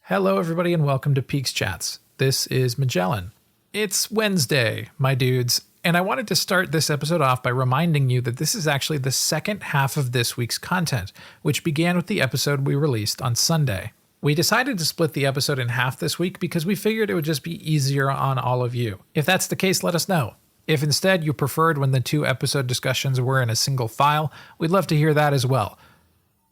Hello, everybody, and welcome to PeaksChatz. This is Magellan. It's Wednesday, my dudes, and I wanted to start this episode off by reminding you that this is actually the second half of this week's content, which began with the episode we released on Sunday. We decided to split the episode in half this week because we figured it would just be easier on all of you. If that's the case, let us know. If instead you preferred when the two episode discussions were in a single file, we'd love to hear that as well.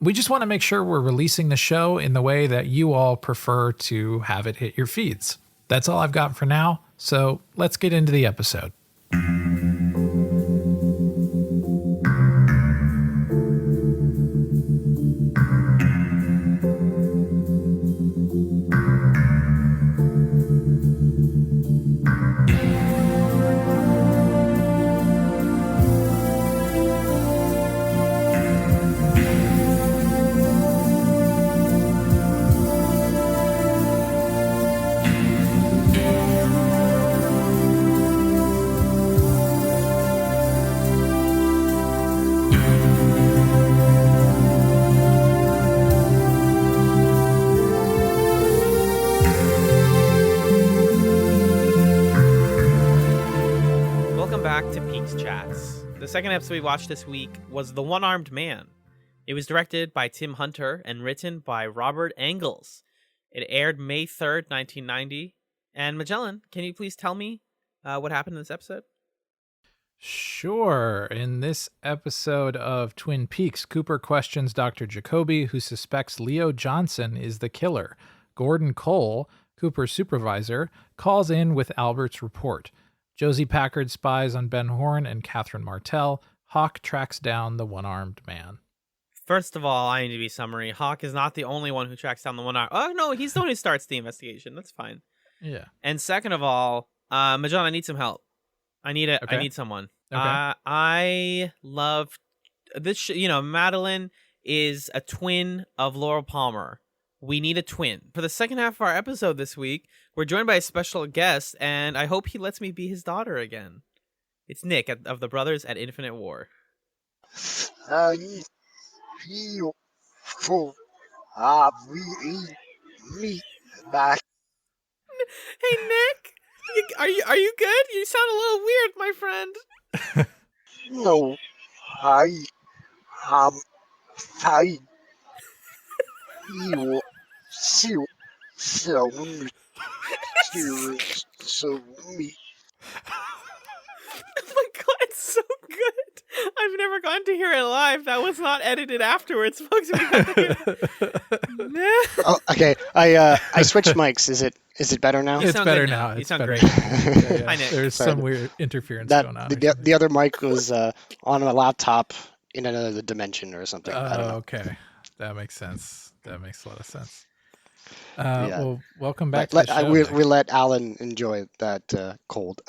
We just want to make sure we're releasing the show in the way that you all prefer to have it hit your feeds. That's all I've got for now, so let's get into the episode. The second episode we watched this week was The One-Armed Man. It was directed by Tim Hunter and written by Robert Engels. It aired May 3rd, 1990. And Magellan, can you please tell me what happened in this episode? Sure. In this episode of Twin Peaks, Cooper questions Dr. Jacoby, who suspects Leo Johnson is the killer. Gordon Cole, Cooper's supervisor, calls in with Albert's report. Josie Packard spies on Ben Horne and Catherine Martell. Hawk tracks down the one-armed man. First of all, IMDb summary. Hawk is not the only one who tracks down the one-armed... Oh, no, he's the one who starts the investigation. That's fine. Yeah. And second of all, Magellan, I need some help. I need someone. Okay. I love... this. Madeline is a twin of Laurel Palmer. We need a twin. For the second half of our episode this week, we're joined by a special guest, and I hope he lets me be his daughter again. It's Nick of the Brothers at Infinite War. Me back. Hey, Nick! Are you good? You sound a little weird, my friend. No, I am fine. You so me. Oh my god, it's so good. I've never gotten to hear it live. That was not edited afterwards, folks. We got to hear it. Oh, okay. I switched mics. Is it better now? It's better now. You It's sound better. great. Yeah. Hi, Nick. There's Sorry, some weird interference going on. The other mic was on a laptop in another dimension or something. I don't know. Okay. That makes sense. That makes a lot of sense. Yeah. Well, welcome back to the show. We let Alan enjoy that cold.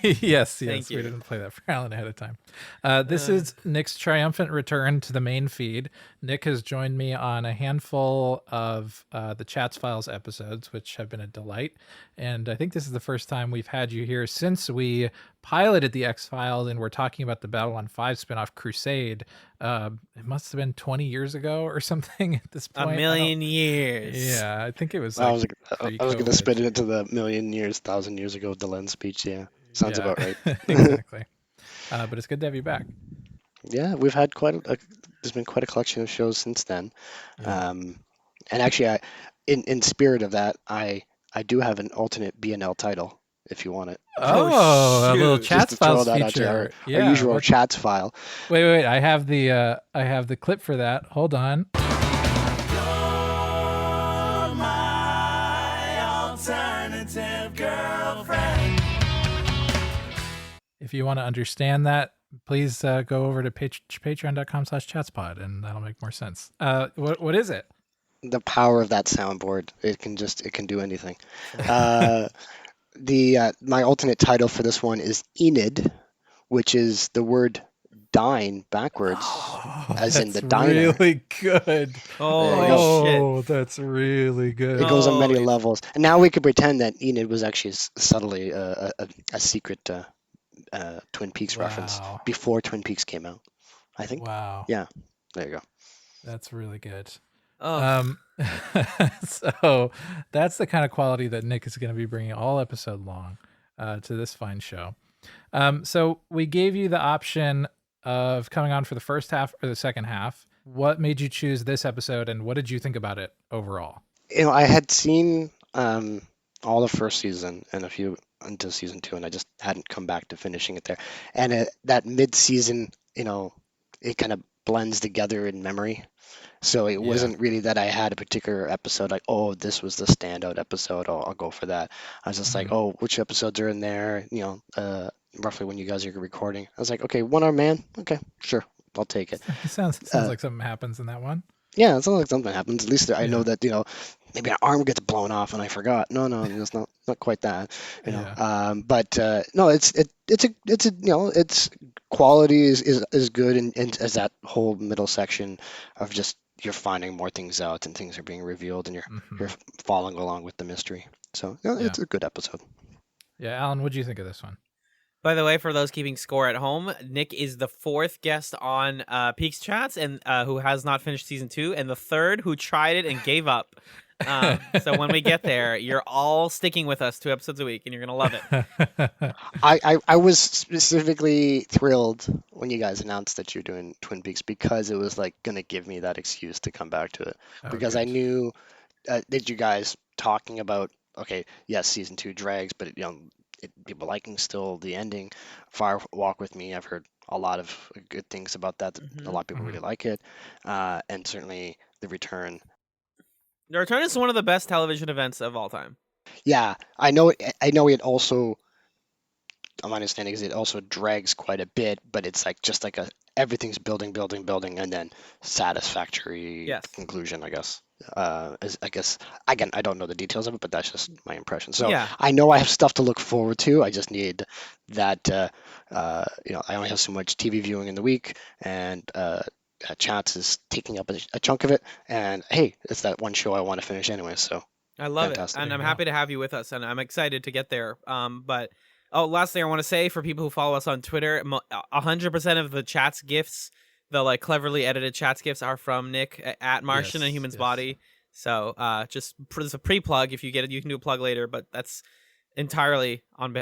Yes. Thank We you. didn't play that for Alan ahead of time. This is Nick's triumphant return to the main feed. Nick has joined me on a handful of the Chats Files episodes, which have been a delight. And I think this is the first time we've had you here since we piloted the X-Files and we're talking about the Babylon 5 spinoff Crusade. It must have been 20 years ago or something at this point. A million years. Yeah, I think it was. I was going to pre-COVID. spit it into the million years, 1,000 years ago Delenn speech. Yeah, sounds about right. Exactly. But it's good to have you back. Yeah, we've had there's been quite a collection of shows since then. Yeah. And actually, in spirit of that, I do have an alternate BNL title if you want it. Oh, a little shoot. Chats Just to throw Files that out feature. there, our usual Chats file. Wait. I have the clip for that. Hold on. You're my alternative girlfriend. If you want to understand that, please go over to patreon.com/chatspod, and that'll make more sense. What is it? The power of that soundboard. It can do anything. My alternate title for this one is Enid, which is the word dine backwards, as in the diner. Really good. Oh, shit. That's really good. It goes on many Oh, levels. And now we could pretend that Enid was actually subtly a secret Twin Peaks reference Wow. before Twin Peaks came out, I think. Wow. Yeah, there you go. That's really good. Oh, So that's the kind of quality that Nick is going to be bringing all episode long to this fine show. So we gave you the option of coming on for the first half or the second half. What made you choose this episode, and what did you think about it overall? I had seen all the first season and a few until season 2, and I just hadn't come back to finishing it there. And that mid-season, it kind of blends together in memory. So it wasn't really that I had a particular episode like, oh, this was the standout episode. I'll go for that. I was just like, oh, which episodes are in there? Roughly when you guys are recording. I was like, okay, One Arm Man. Okay, sure, I'll take it. It sounds like something happens in that one. Yeah, it sounds like something happens. At least I know Yeah. that, maybe an arm gets blown off and I forgot. No, it's not quite that. Yeah. But no, its quality is good, and as that whole middle section of just you're finding more things out and things are being revealed and you're following along with the mystery. So yeah, Yeah. it's a good episode. Yeah, Alan, what do you think of this one? By the way, for those keeping score at home, Nick is the 4th guest on PeaksChatz and who has not finished season 2, and the 3rd who tried it and gave up. So when we get there, you're all sticking with us 2 episodes a week, and you're gonna love it. I was specifically thrilled when you guys announced that you're doing Twin Peaks because it was like gonna give me that excuse to come back to it because I good. knew that you guys talking about okay, yes, season 2 drags, but people liking still the ending. Fire Walk with Me, I've heard a lot of good things about that. A lot of people really like it, and certainly The Return. The Return is one of the best television events of all time. Yeah, I know. I know it also. My understanding is it also drags quite a bit, but it's like just like everything's building, and then satisfactory Yes. conclusion, I guess. I guess again, I don't know the details of it, but that's just my impression. So Yeah. I know I have stuff to look forward to. I just need that. I only have so much TV viewing in the week, and Chats is taking up a chunk of it. And hey, it's that one show I want to finish anyway. So I love fantastic. it, and There I'm you go. happy to have you with us, and I'm excited to get there. Last thing I want to say for people who follow us on Twitter, 100% of the Chats gifts, the like cleverly edited Chats gifts, are from Nick at Martian Yes, and Human's yes. Body. So just as a pre-plug, if you get it, you can do a plug later, but that's entirely on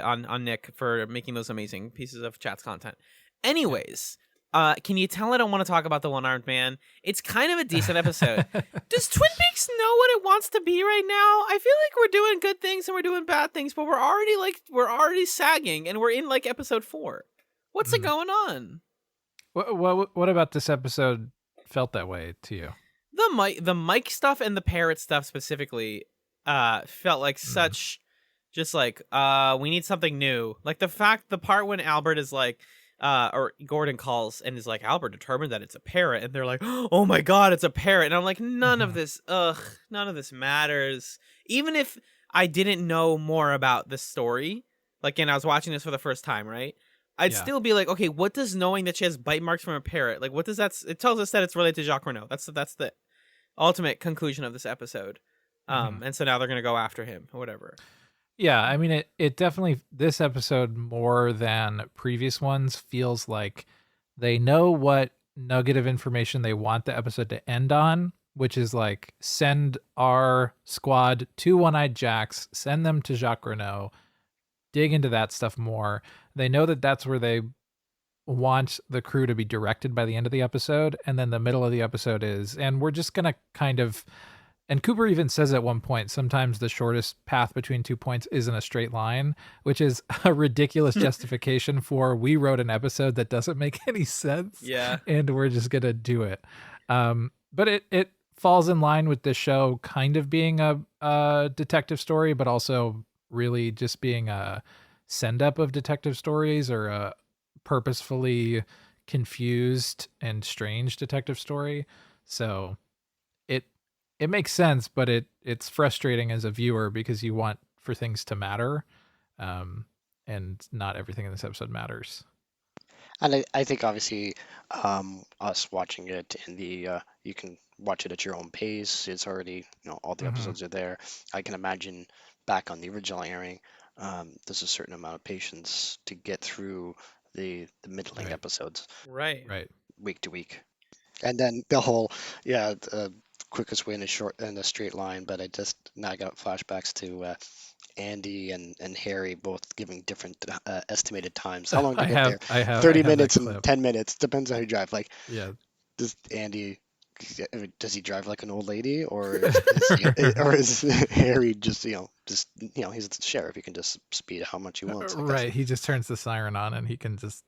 Nick for making those amazing pieces of Chats content. Anyways. Can you tell I don't want to talk about the One-Armed Man? It's kind of a decent episode. Does Twin Peaks know what it wants to be right now? I feel like we're doing good things and we're doing bad things, but we're already sagging, and we're in like episode 4. What's it going on? What about this episode felt that way to you? The mic stuff and the parrot stuff specifically felt like such just like we need something new. Like the part when Albert is like or Gordon calls and is like, Albert determined that it's a parrot, and they're like, oh my god, it's a parrot, and I'm like, none of this matters. Even if I didn't know more about the story, like, and I was watching this for the first time, right? I'd still be like, okay, what does knowing that she has bite marks from a parrot, like, what does that? It tells us that it's related to Jacques Renault. That's the ultimate conclusion of this episode. And so now they're gonna go after him or whatever. Yeah, I mean, it definitely, this episode more than previous ones feels like they know what nugget of information they want the episode to end on, which is like send our squad to One-Eyed Jacks, send them to Jacques Renault, dig into that stuff more. They know that that's where they want the crew to be directed by the end of the episode, and then the middle of the episode is, and we're just going to kind of, and Cooper even says at one point, sometimes the shortest path between 2 points isn't a straight line, which is a ridiculous justification for we wrote an episode that doesn't make any sense. Yeah. And we're just going to do it. But it falls in line with the show kind of being a detective story, but also really just being a send up of detective stories, or a purposefully confused and strange detective story. So it makes sense, but it's frustrating as a viewer because you want for things to matter, and not everything in this episode matters. And I think obviously us watching it in you can watch it at your own pace. It's already, all the episodes are there. I can imagine back on the original airing, there's a certain amount of patience to get through the middling Right. episodes Right. Right. week to week. And then the whole, quickest way in a straight line, but now I got flashbacks to Andy and Harry both giving different estimated times. How long to get there? I have 30 that minutes and clip. 10 minutes. Depends on how you drive. Like, Yeah. does he drive like an old lady, or is Harry just he's the sheriff. He can just speed how much he wants, I guess. Right. He just turns the siren on and he can just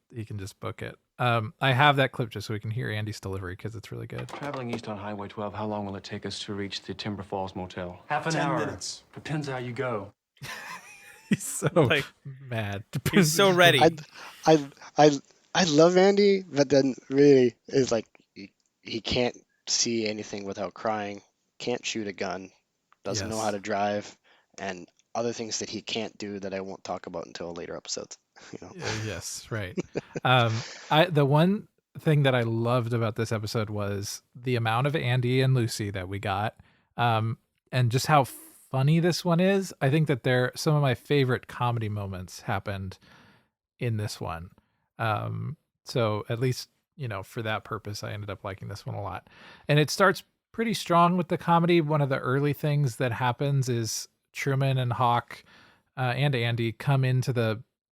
book it. I have that clip just so we can hear Andy's delivery because it's really good. Traveling east on Highway 12, how long will it take us to reach the Timber Falls Motel? Half an 10 hour. minutes. Depends how you go. He's so Like, mad. He's so ready. I love Andy, but then really is like he can't see anything without crying, can't shoot a gun, doesn't know Yes. how to drive, and other things that he can't do that I won't talk about until later episodes. Yes, right. The one thing that I loved about this episode was the amount of Andy and Lucy that we got, and just how funny this one is. I think that some of my favorite comedy moments happened in this one. So at least, for that purpose, I ended up liking this one a lot. And it starts pretty strong with the comedy. One of the early things that happens is Truman and Hawk and Andy come into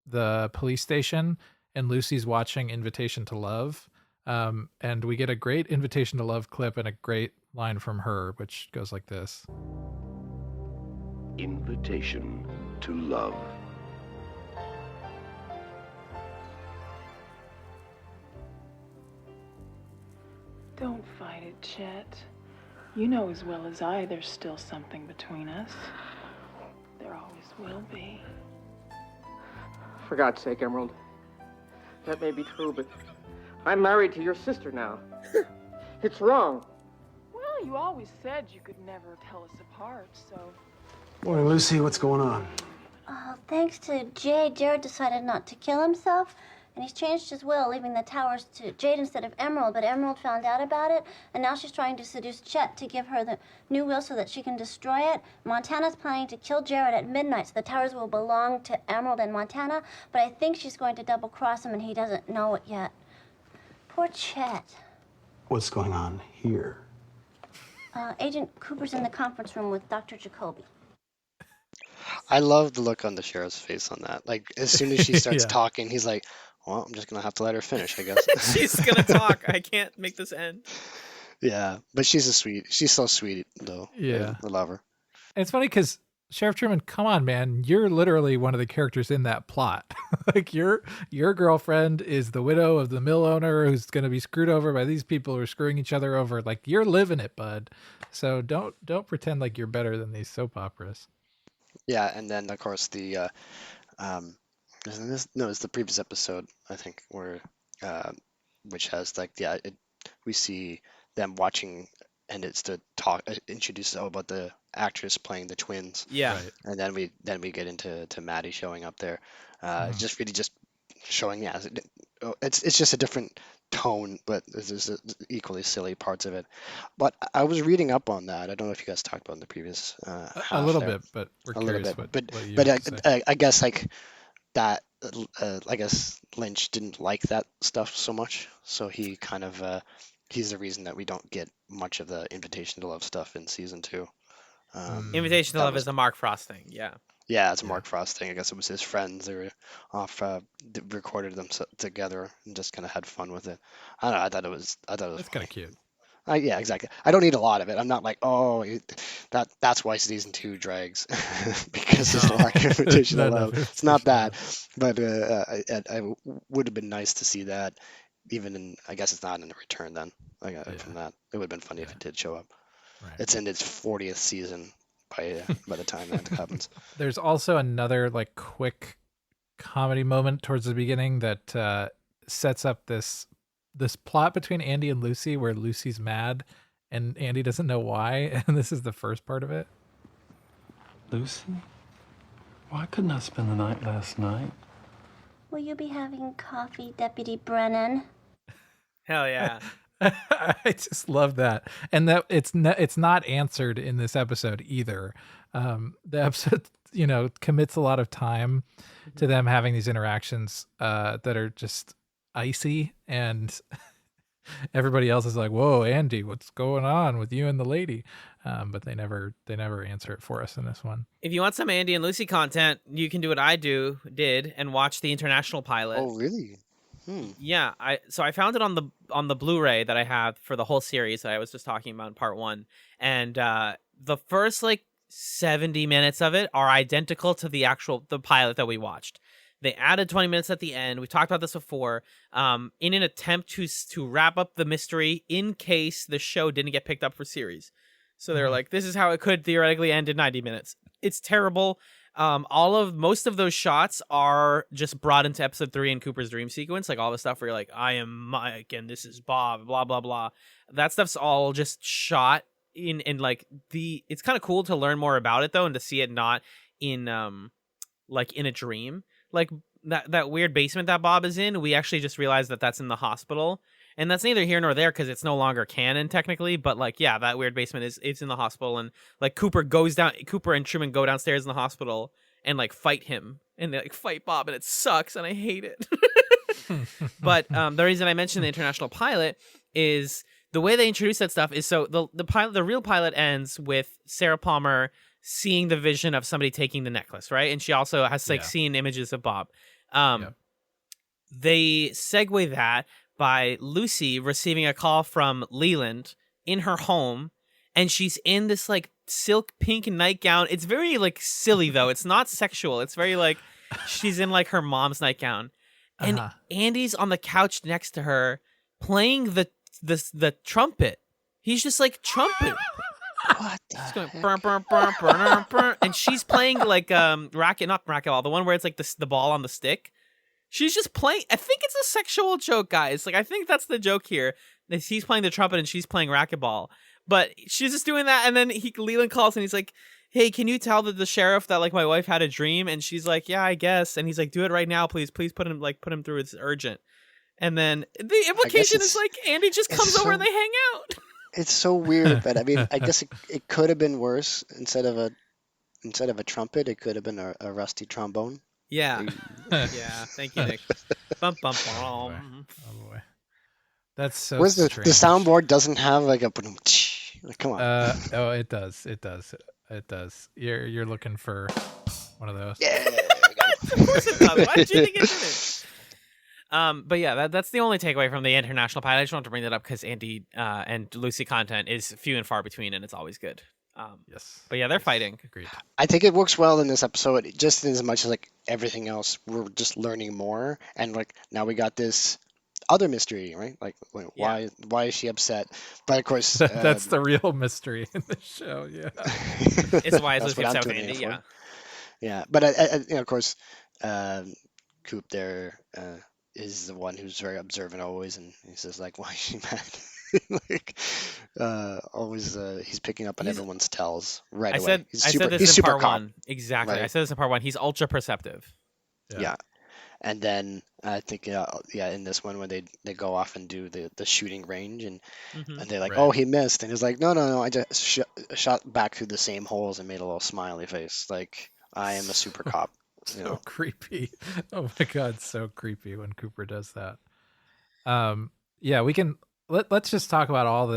the police station, and Lucy's watching Invitation to Love. And we get a great Invitation to Love clip and a great line from her, which goes like this. Invitation to love. Don't fight it, Chet. You know as well as I there's still something between us. There always will be. For God's sake, Emerald. That may be true, but I'm married to your sister now. It's wrong. Well, you always said you could never tell us apart, so... Morning, Lucy. What's going on? Thanks to Jade, Jared decided not to kill himself, and he's changed his will, leaving the towers to Jade instead of Emerald, but Emerald found out about it, and now she's trying to seduce Chet to give her the new will so that she can destroy it. Montana's planning to kill Jared at midnight, so the towers will belong to Emerald and Montana, but I think she's going to double-cross him, and he doesn't know it yet. Poor Chet. What's going on here? Agent Cooper's in the conference room with Dr. Jacoby. I love the look on the sheriff's face on that. Like, as soon as she starts Yeah. talking, he's like, well, I'm just going to have to let her finish, I guess. She's gonna talk. I can't make this end. Yeah, but she's so sweet, though. Yeah. I love her. And it's funny because Sheriff Truman, come on, man, you're literally one of the characters in that plot. Like your girlfriend is the widow of the mill owner who's going to be screwed over by these people who are screwing each other over. Like, you're living it, bud. So don't pretend like you're better than these soap operas. Yeah, and then, of course, it's the previous episode, I think, where which has like we see them watching, and it's to introduce about the actress playing the twins. Yeah. Right. And then we get into Maddie showing up there, just really just showing it's just a different tone, but there's equally silly parts of it. But I was reading up on that. I don't know if you guys talked about it in the previous A half little there. bit, but we're A little curious bit, what you but have to say. I guess like that. I guess Lynch didn't like that stuff so much, so he kind of he's the reason that we don't get much of the Invitation to Love stuff in season 2. Invitation to that Love was- is a Mark Frost thing. Yeah. Yeah, it's a Mark Frost thing. I guess it was his friends. They were off, recorded them together and just kind of had fun with it. I don't know. I thought it was That's kind funny. of cute. Yeah, exactly. I don't need a lot of it. I'm not like, that's why season 2 drags because there's a lack of Invitation to No, Love. It's not that, but I would have been nice to see that. Even in, I guess it's not in the return then. From that, it would have been funny if it did show up. Right. It's in its 40th season by the time that happens. There's also another like quick comedy moment towards the beginning that sets up this plot between Andy and Lucy where Lucy's mad and Andy doesn't know why, and this is the first part of it. Lucy? Why couldn't I spend the night last night? Will you be having coffee, Deputy Brennan? Hell yeah. I just love that, and that it's not answered in this episode either. The episode, commits a lot of time to them having these interactions that are just icy, and Everybody else is like, "Whoa, Andy, what's going on with you and the lady?" But they never answer it for us in this one. If you want some Andy and Lucy content, you can do what I did and watch the international pilot. Oh, really? Yeah, I found it on the Blu-ray that I have for the whole series that I was just talking about in part 1, and the first like 70 minutes of it are identical to the pilot that we watched. They added 20 minutes at the end. We talked about this before, in an attempt to wrap up the mystery in case the show didn't get picked up for series. So they're like, this is how it could theoretically end in 90 minutes. It's terrible. Most of those shots are just brought into episode 3 in Cooper's dream sequence, like all the stuff where you're like, I am Mike and this is Bob, blah blah blah. That stuff's all just shot in like it's kind of cool to learn more about it though, and to see it not in like in a dream, like that weird basement that Bob is in. We actually just realized that that's in the hospital. And that's neither here nor there because it's no longer canon technically, but like, yeah, that weird basement it's in the hospital, and like Cooper and Truman go downstairs in the hospital and like fight him, and they like fight Bob, and it sucks and I hate it. But the reason I mentioned the international pilot is the way they introduce that stuff is so the real pilot ends with Sarah Palmer seeing the vision of somebody taking the necklace, right? And she also has like seen images of Bob. They segue that by Lucy receiving a call from Leland in her home, and she's in this like silk pink nightgown. It's very like silly though. It's not sexual. It's very like she's in like her mom's nightgown, and Andy's on the couch next to her playing the trumpet. He's just like trumpet. What? She's going burn, burn, burn, burn, burn, and she's playing like not racquetball, the one where it's like the ball on the stick. She's just playing. I think it's a sexual joke, guys. Like, I think that's the joke here. That he's playing the trumpet and she's playing racquetball. But she's just doing that, and then Leland calls and he's like, "Hey, can you tell the sheriff that like my wife had a dream?" And she's like, "Yeah, I guess." And he's like, "Do it right now, please. Please put him through. It's urgent." And then the implication is like Andy just comes over and they hang out. It's so weird, but I mean, I guess it could have been worse. Instead of a trumpet, it could have been a rusty trombone. Yeah. Yeah. Thank you, Nick. Bum, bum, bum. Oh boy. That's so Where's the strange. soundboard doesn't have like a like, come on. Oh, it does. You're looking for one of those. Yeah. Of course it does. Why did you think it didn't? But yeah, that's the only takeaway from the international pilot. I just wanted to bring that up because Andy and Lucy content is few and far between, and it's always good. Yes. But yeah, they're fighting. Agreed. I think it works well in this episode, just as much as like everything else. We're just learning more, and like now we got this other mystery, right? Like, why is she upset? But of course, that's the real mystery in the show. Yeah. It's why is Lucy upset with Andy? Yeah. Yeah, but of course, Coop there is the one who's very observant always, and he says like, "Why is she mad?" Like, always he's picking up on everyone's tells right away. I said this in part 1. Exactly. Right? I said this in part 1. He's ultra perceptive. Yeah. And then I think in this one when they go off and do the shooting range and they're like, "Oh, he missed," and he's like, "No, I just shot back through the same holes and made a little smiley face, like I am a super cop." So creepy. Oh my god, so creepy when Cooper does that. Yeah, we can let's just talk about all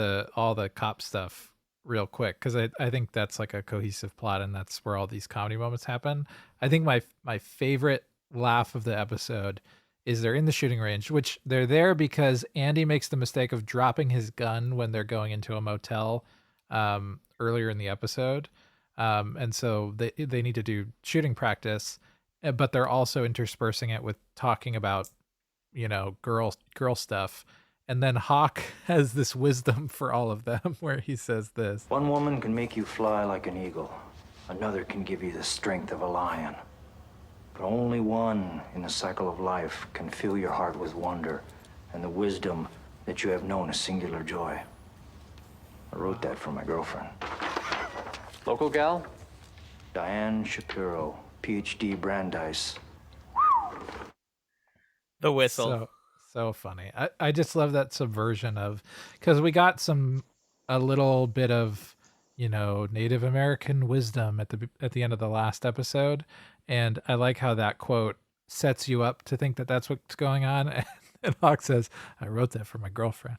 the cop stuff real quick, because I think that's like a cohesive plot, and that's where all these comedy moments happen. I think my favorite laugh of the episode is they're in the shooting range, which they're there because Andy makes the mistake of dropping his gun when they're going into a motel earlier in the episode. And so they need to do shooting practice, but they're also interspersing it with talking about, girl stuff. And then Hawk has this wisdom for all of them where he says this: "One woman can make you fly like an eagle. Another can give you the strength of a lion. But only one in the cycle of life can fill your heart with wonder and the wisdom that you have known a singular joy." I wrote that for my girlfriend. Local gal? Diane Shapiro, PhD Brandeis. The whistle. So funny. I just love that subversion of, because we got a little bit of, Native American wisdom at the end of the last episode. And I like how that quote sets you up to think that that's what's going on. And Hawk says, "I wrote that for my girlfriend."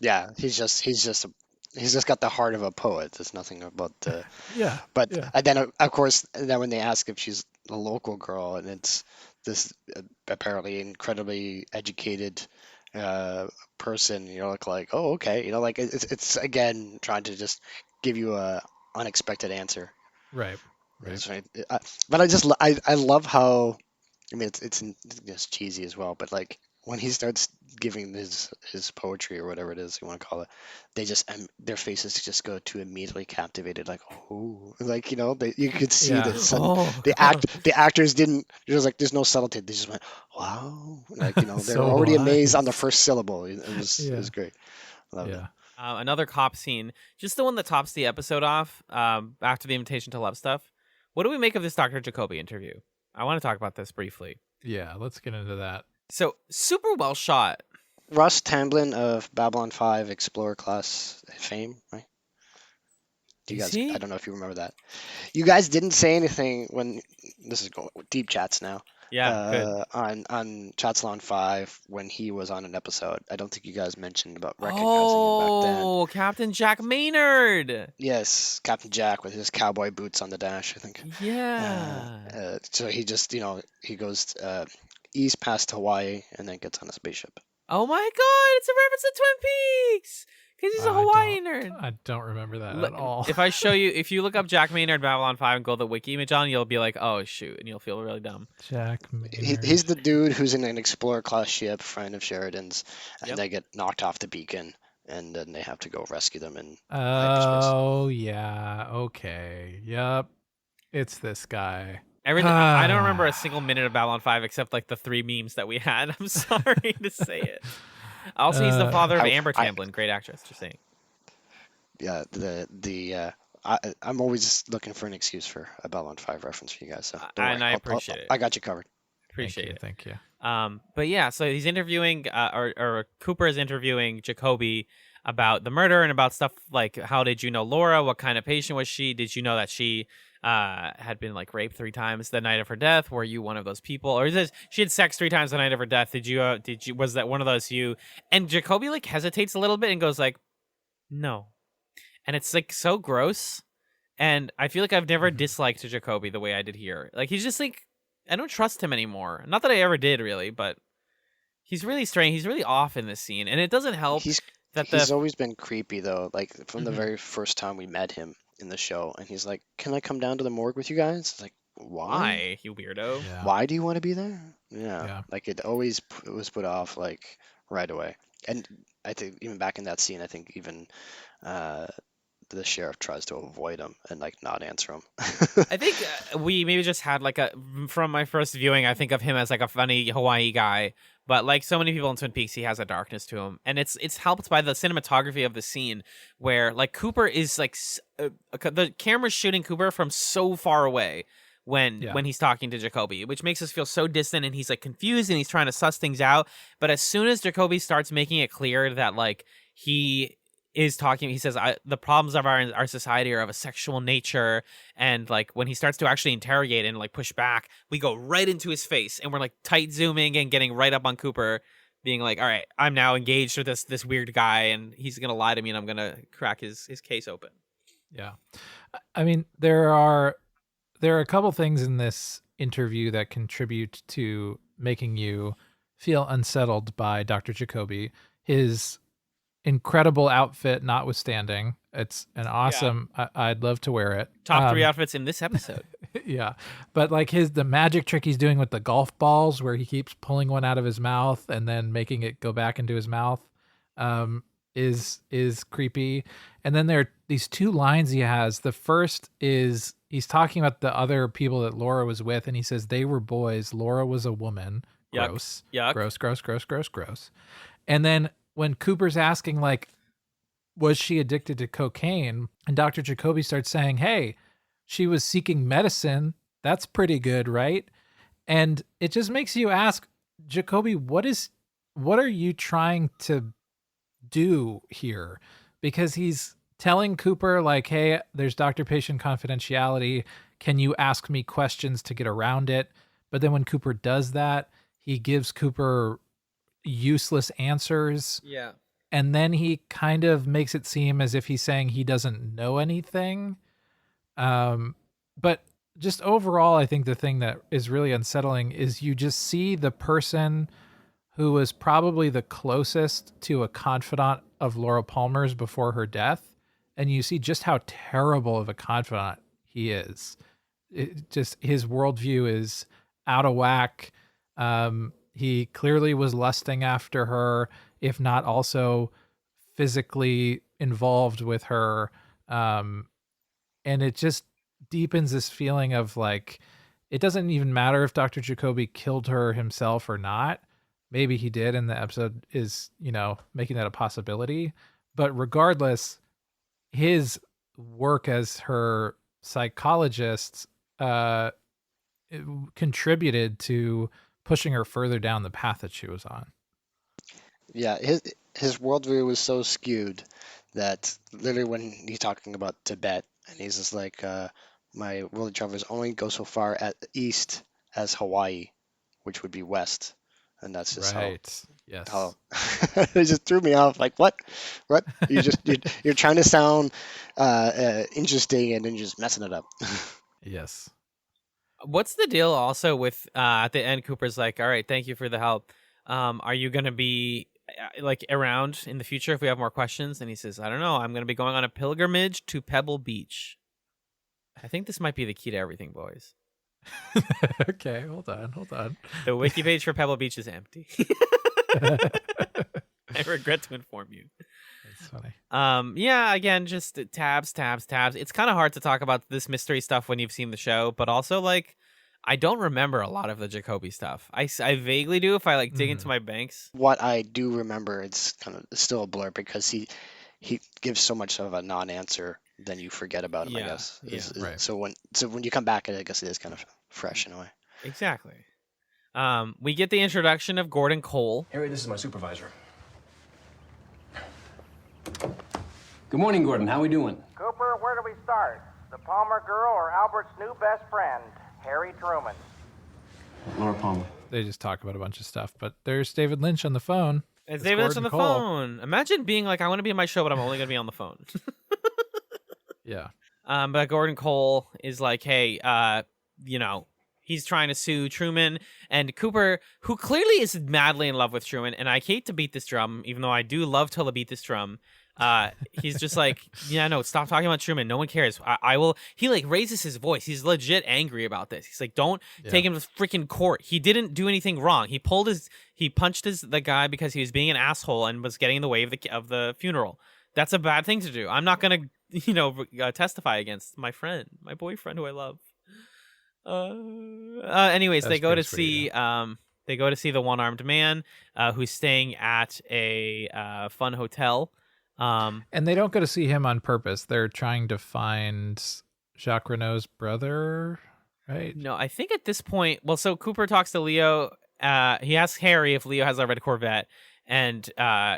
Yeah, he's just got the heart of a poet. There's nothing about the. Yeah. But Yeah. and then of course, then when they ask if she's a local girl, and it's this apparently incredibly educated person, you know, like, oh, okay, you know, like it's again trying to just give you a unexpected answer. Right. That's right. But I love how, I mean, it's cheesy as well, but like when he starts giving his poetry or whatever it is you want to call it, they just their faces just go to immediately captivated, like, oh, like, you know, you could see Yeah. that sudden Oh, the actors didn't, there's no subtlety, they just went, wow, like, you know, they're So already amazed on the wise. first syllable. It Yeah. was great. Loved it. Yeah. Another cop scene, just the one that tops the episode off. After the invitation to love stuff. What do we make of this Dr. Jacoby interview? I want to talk about this briefly. Yeah. Let's get into that. So super well shot. Russ Tamblyn of Babylon 5 Explorer class fame, right? Do you Is guys? he? I don't know if you remember that. You guys didn't say anything when this is going deep chats now. Yeah, good. On Chatsalon 5 when he was on an episode. I don't think you guys mentioned about recognizing him back then. Oh, Captain Jack Maynard. Yes, Captain Jack with his cowboy boots on the dash, I think. Yeah. So he just, you know, he goes east past Hawaii and then gets on a spaceship. Oh my God! It's a reference to Twin Peaks because he's a Hawaii nerd. I don't remember that at all. If I show you, if you look up Jack Maynard Babylon 5 and go to the wiki image on, you'll be like, oh shoot, and you'll feel really dumb. Jack Maynard. He's the dude who's in an Explorer class ship, friend of Sheridan's, and Yep. they get knocked off the beacon, and then they have to go rescue them in hyperspace. Oh yeah. Okay. Yep. It's this guy. Everything. I don't remember a single minute of Babylon 5 except like the 3 memes that we had. I'm sorry to say it. Also, he's the father of Amber Tamblyn, great actress. Just saying. Yeah, I'm always looking for an excuse for a Babylon 5 reference for you guys. So don't And worry. I appreciate it. I got you covered. Appreciate it. Thank you. But yeah, so he's interviewing, or Cooper is interviewing Jacoby about the murder and about stuff like, how did you know Laura? What kind of patient was she? Did you know that she had been like raped 3 times the night of her death? Were you one of those people? Or is this, she had sex 3 times the night of her death? Was that one of those you? And Jacoby like hesitates a little bit and goes like, no. And it's like so gross. And I feel like I've never disliked Jacoby the way I did here. Like, he's just like, I don't trust him anymore. Not that I ever did really, but he's really strange. He's really off in this scene. And it doesn't help He's always been creepy though. Like from the very first time we met him in the show, and he's like, "Can I come down to the morgue with you guys?" It's like, why? You weirdo. Yeah. Why do you want to be there? Yeah. Like it was put off like right away. And I think even back in that scene, I think even the sheriff tries to avoid him and like not answer him. I think we maybe just had like from my first viewing, I think of him as like a funny Hawaii guy, but like so many people in Twin Peaks, he has a darkness to him, and it's helped by the cinematography of the scene where like Cooper is like the camera's shooting Cooper from so far away when he's talking to Jacoby, which makes us feel so distant, and he's like confused and he's trying to suss things out. But as soon as Jacoby starts making it clear that like he is talking, he says the problems of our society are of a sexual nature, and like when he starts to actually interrogate and like push back, we go right into his face, and we're like tight zooming and getting right up on Cooper, being like, all right, I'm now engaged with this weird guy, and he's gonna lie to me, and I'm gonna crack his case open. Yeah, I mean there are a couple things in this interview that contribute to making you feel unsettled by Dr. Jacoby. His incredible outfit notwithstanding, it's an awesome, I'd love to wear it. Top 3 outfits in this episode. Yeah, but like the magic trick he's doing with the golf balls where he keeps pulling one out of his mouth and then making it go back into his mouth is creepy. And then there are these 2 lines he has. The first is he's talking about the other people that Laura was with, and he says they were boys, Laura was a woman. Gross. Yuck. Gross. And then when Cooper's asking, like, was she addicted to cocaine? And Dr. Jacoby starts saying, hey, she was seeking medicine. That's pretty good, right? And it just makes you ask, Jacoby, what are you trying to do here? Because he's telling Cooper, like, hey, there's doctor-patient confidentiality. Can you ask me questions to get around it? But then when Cooper does that, he gives Cooper useless answers. Yeah. and then he kind of makes it seem as if he's saying he doesn't know anything. But just overall, I think the thing that is really unsettling is you just see the person who was probably the closest to a confidant of Laura Palmer's before her death, and you see just how terrible of a confidant he is. It just, his worldview is out of whack. He clearly was lusting after her, if not also physically involved with her. And it just deepens this feeling of like, it doesn't even matter if Dr. Jacoby killed her himself or not. Maybe he did, and the episode is, making that a possibility. But regardless, his work as her psychologist contributed to pushing her further down the path that she was on. Yeah, his worldview was so skewed that literally when he's talking about Tibet, and he's just like, my world travelers only go so far at east as Hawaii, which would be west, and that's just right. Yes. how it just threw me off. Like, what? You're trying to sound interesting, and then you're just messing it up. Yes. What's the deal also with at the end, Cooper's like, all right, thank you for the help. Are you going to be like around in the future if we have more questions? And he says, I don't know. I'm going to be going on a pilgrimage to Pebble Beach. I think this might be the key to everything, boys. Okay, hold on. The wiki page for Pebble Beach is empty. I regret to inform you. That's funny. Yeah, again, just tabs. It's kind of hard to talk about this mystery stuff when you've seen the show, but also like I don't remember a lot of the Jacoby stuff. I vaguely do if I like dig into my banks. What I do remember, it's kind of still a blur because he gives so much of a non-answer, then you forget about him. I guess. Right. So when you come back, I guess it is kind of fresh in a way. Exactly. We get the introduction of Gordon Cole. Harry, this is my supervisor. Good morning, Gordon. How we doing? Cooper, where do we start? The Palmer girl or Albert's new best friend, Harry Truman? Laura Palmer. They just talk about a bunch of stuff, but there's David Lynch on the phone. It's David Lynch on the phone. Imagine being like, I want to be in my show, but I'm only going to be on the phone. Yeah. But Gordon Cole is like, hey, he's trying to sue Truman, and Cooper, who clearly is madly in love with Truman, and I hate to beat this drum, even though I do love to beat this drum. He's just like, yeah, no, stop talking about Truman. No one cares. I will. He like raises his voice. He's legit angry about this. He's like, don't take him to freaking court. He didn't do anything wrong. He punched the guy because he was being an asshole and was getting in the way of the funeral. That's a bad thing to do. I'm not gonna, testify against my friend, my boyfriend who I love. Anyways, they go to see the one-armed man who's staying at a fun hotel. And they don't go to see him on purpose. They're trying to find Jacques Renault's brother, right? No, I think at this point, well, so Cooper talks to Leo. He asks Harry if Leo has a red Corvette, and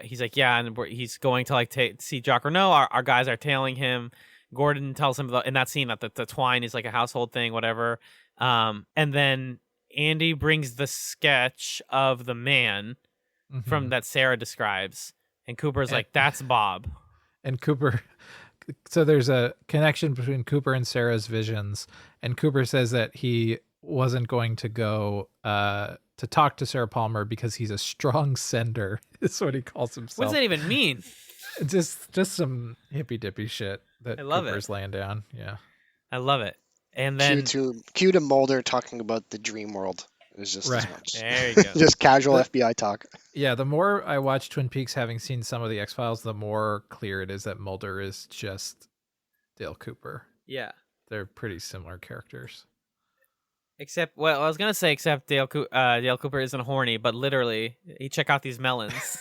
he's like, yeah, and he's going to see Jacques Renault. Our guys are tailing him. Gordon tells him in that scene that the twine is like a household thing, whatever. And then Andy brings the sketch of the man from that Sarah describes. And Cooper's like, that's Bob. And Cooper, so there's a connection between Cooper and Sarah's visions. And Cooper says that he wasn't going to go to talk to Sarah Palmer because he's a strong sender. Is what he calls himself. What does that even mean? Just some hippy dippy shit that Cooper's laying down. Yeah, I love it. And then cue to Mulder talking about the dream world. Is just right. as much. There you go. Just casual FBI talk. Yeah, the more I watch Twin Peaks, having seen some of the X-Files, the more clear it is that Mulder is just Dale Cooper. Yeah. They're pretty similar characters. Except Dale Cooper isn't horny, but literally, you check out these melons.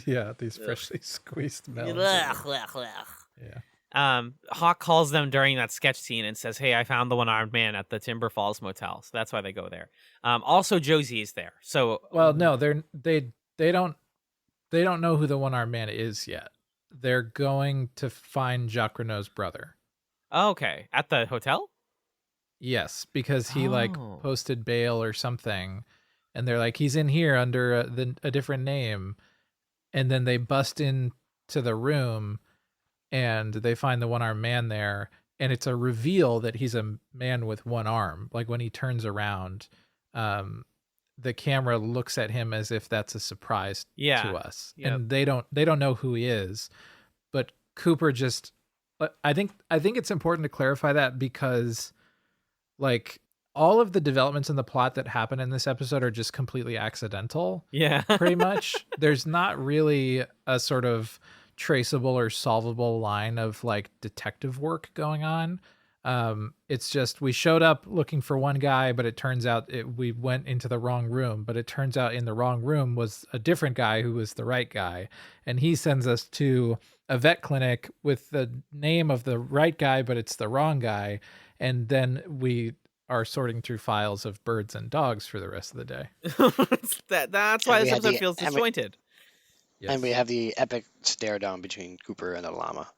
Yeah, these freshly squeezed melons. Yeah. Hawk calls them during that sketch scene and says, hey, I found the one-armed man at the Timber Falls Motel. So that's why they go there. Also, Josie is there. So, well, no, they don't know who the one-armed man is yet. They're going to find Jacques Renault's brother. Okay. At the hotel? Yes, because he posted bail or something. And they're like, he's in here under a different name. and then they bust into the room and they find the one-armed man there, and it's a reveal that he's a man with one arm. Like when he turns around, the camera looks at him as if that's a surprise to us. Yep. And they don't know who he is, but Cooper just, I think it's important to clarify that, because like all of the developments in the plot that happen in this episode are just completely accidental. Yeah. Pretty much. There's not really a sort of traceable or solvable line of like detective work going on. It's just we showed up looking for one guy, but it turns out we went into the wrong room, but it turns out in the wrong room was a different guy who was the right guy, and he sends us to a vet clinic with the name of the right guy, but it's the wrong guy, and then we are sorting through files of birds and dogs for the rest of the day. That's why this episode feels disjointed. Yes. And we have the epic stare down between Cooper and the llama.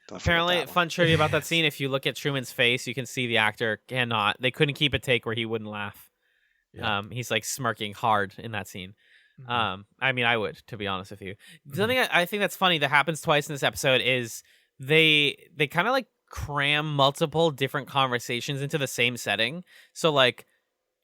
Apparently, fun trivia about that scene, if you look at Truman's face, you can see the actor they couldn't keep a take where he wouldn't laugh. Yeah. He's like smirking hard in that scene. Mhm. I mean, I would, to be honest with you. Something I think that's funny that happens twice in this episode is they kind of like cram multiple different conversations into the same setting. So like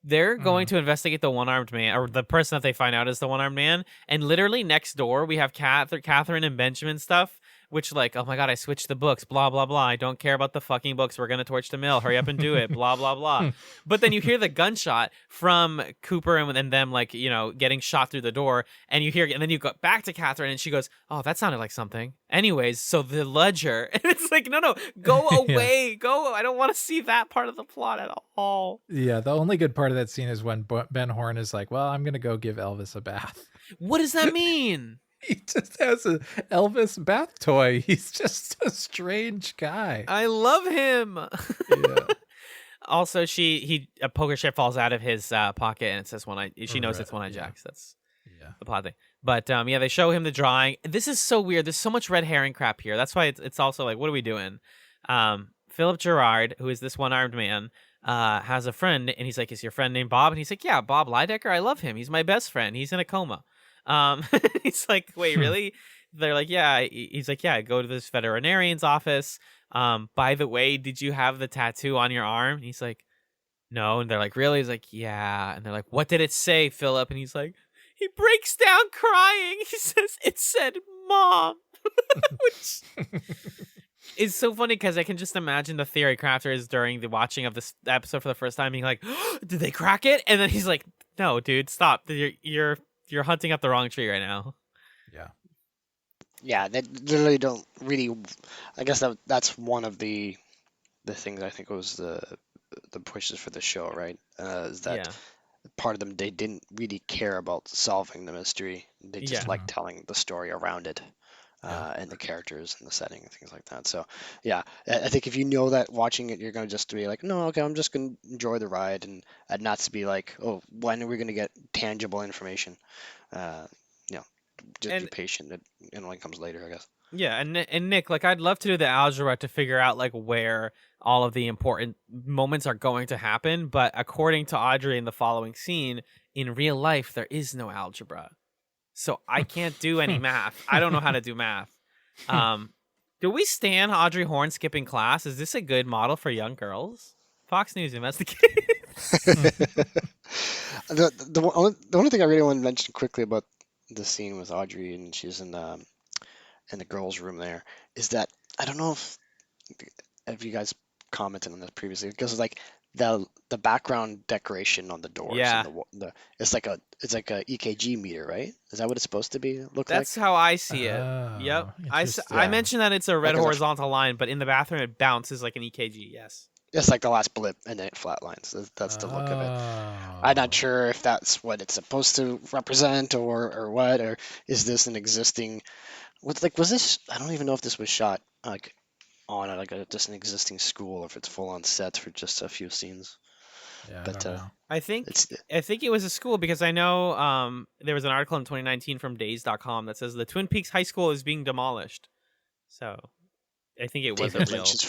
they're going to investigate the one-armed man, or the person that they find out is the one-armed man, and literally next door we have Catherine and Benjamin stuff, which like, oh my god, I switched the books, blah blah blah, I don't care about the fucking books, we're gonna torch the mill, hurry up and do it, blah blah blah. But then you hear the gunshot from Cooper and them, like, you know, getting shot through the door, and then you go back to Catherine and she goes, oh, that sounded like something. Anyways, so the ledger, and it's like, no, go away, go, I don't want to see that part of the plot at all. Yeah, the only good part of that scene is when Ben Horn is like, well, I'm gonna go give Elvis a bath. What does that mean? He just has an Elvis bath toy. He's just a strange guy. I love him. Yeah. Also, a poker chip falls out of his pocket, and it says one eye. She knows it's One Eye Jack's. That's the plot thing. But they show him the drawing. This is so weird. There's so much red herring crap here. That's why it's also like, what are we doing? Philip Gerard, who is this one-armed man, has a friend, and he's like, is your friend named Bob? And he's like, yeah, Bob Lydecker. I love him. He's my best friend. He's in a coma. He's like, wait, really? They're like, yeah. He's like, yeah, go to this veterinarian's office. By the way, did you have the tattoo on your arm? And he's like, no. And they're like, really? He's like, yeah. And they're like, what did it say, Philip? And he's like, he breaks down crying. He says, it said Mom. Which is so funny, because I can just imagine the theory crafters during the watching of this episode for the first time being like, oh, did they crack it? And then he's like, no, dude, stop. You're hunting up the wrong tree right now. Yeah, they literally don't really. I guess that's one of the things I think was the pushes for the show, right? Is that part of them, they didn't really care about solving the mystery. They just like telling the story around it, and the characters and the setting and things like that. So yeah, I think if you know that watching it, you're gonna just be like, no, okay, I'm just gonna enjoy the ride, and not to be like, oh, when are we gonna get tangible information? Just be patient. It only comes later, I guess. Yeah, and Nick, like, I'd love to do the algebra to figure out like where all of the important moments are going to happen, but according to Audrey in the following scene, in real life there is no algebra, so I can't do any math. I don't know how to do math. Do we stand Audrey Horne skipping class? Is this a good model for young girls? Fox News investigates. The only thing I really want to mention quickly about the scene with Audrey and she's in the girls' room there is that I don't know if you guys commented on this previously, because it's like the background decoration on the doors. Yeah. And it's like a EKG meter, right? Is that what it's supposed to be? That's how I see it. Yep. I mentioned that it's a red horizontal line, but in the bathroom it bounces like an EKG. Yes. It's like the last blip and then it flatlines. That's the look of it. I'm not sure if that's what it's supposed to represent or what, or is this an existing? Was this? I don't even know if this was shot like on just an existing school, or if it's full on sets for just a few scenes. Yeah, but I think it was a school, because I know there was an article in 2019 from Days.com that says the Twin Peaks High School is being demolished. So I think it was David a real Lynch's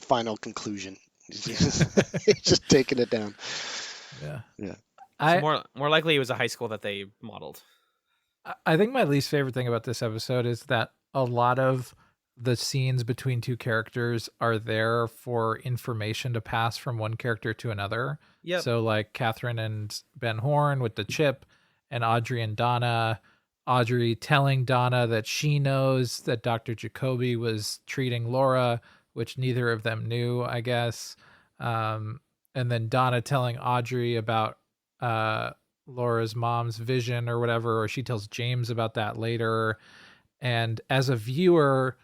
final conclusion. He's just taking it down. Yeah. So more likely it was a high school that they modeled. I think my least favorite thing about this episode is that a lot of the scenes between two characters are there for information to pass from one character to another. Yep. So like Catherine and Ben Horn with the chip, and Audrey and Donna. Audrey telling Donna that she knows that Dr. Jacoby was treating Laura, which neither of them knew, I guess. And then Donna telling Audrey about Laura's mom's vision or whatever, or she tells James about that later. And as a viewer,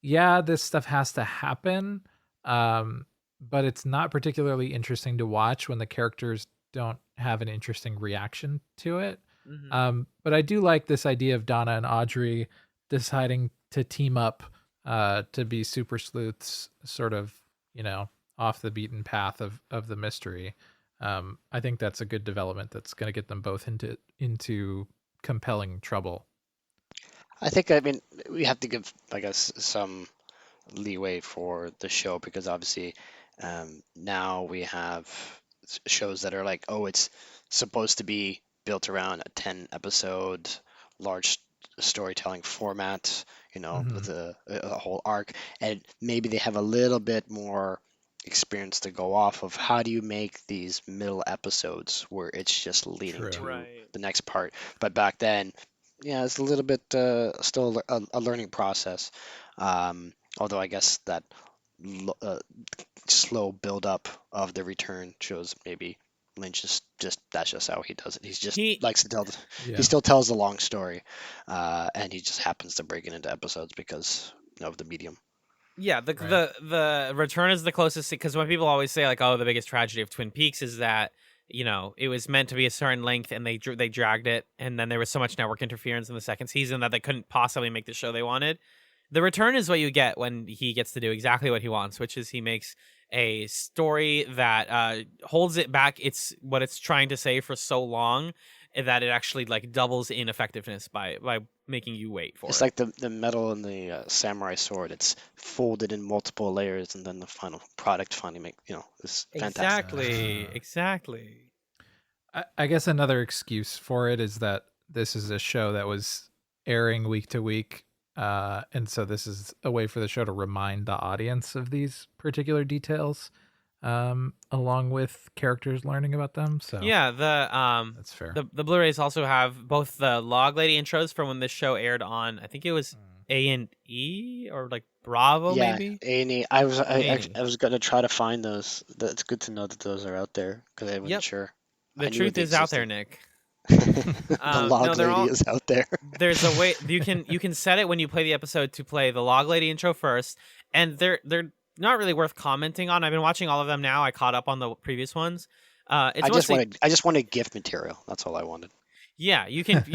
yeah, this stuff has to happen, but it's not particularly interesting to watch when the characters don't have an interesting reaction to it. But I do like this idea of Donna and Audrey deciding to team up to be super sleuths, sort of, off the beaten path of the mystery. I think that's a good development that's going to get them both into compelling trouble. I mean, we have to give, I guess, some leeway for the show because obviously now we have shows that are like, oh, it's supposed to be built around a 10 episode large storytelling format, with a whole arc, and maybe they have a little bit more experience to go off of. How do you make these middle episodes where it's just leading to the next part? But back then, yeah, it's a little bit still a learning process. Although I guess that slow build up of the return shows maybe Lynch is that's just how he does it. He likes to tell. He still tells the long story, and he just happens to break it into episodes because of the medium. Yeah, the return is the closest, because when people always say like, oh, the biggest tragedy of Twin Peaks is that it was meant to be a certain length and they dragged it, and then there was so much network interference in the second season that they couldn't possibly make the show they wanted. The return is what you get when he gets to do exactly what he wants, which is he makes a story that holds it back. It's what it's trying to say for so long that it actually like doubles in effectiveness by making you wait for it. It's like the metal in the samurai sword. It's folded in multiple layers, and then the final product finally is fantastic. Exactly. I guess another excuse for it is that this is a show that was airing week to week. And so this is a way for the show to remind the audience of these particular details, along with characters learning about them. So yeah, that's fair. The Blu-rays also have both the Log Lady intros from when this show aired on, I think it was A&E or like Bravo, maybe. A&E. I was gonna try to find those. It's good to know that those are out there because I wasn't sure. The truth is out there, Nick. The Log Lady is out there. There's a way you can set it when you play the episode to play the Log Lady intro first, and they're not really worth commenting on. I've been watching all of them now. I caught up on the previous ones. I just wanted gift material. That's all I wanted. Yeah, you can.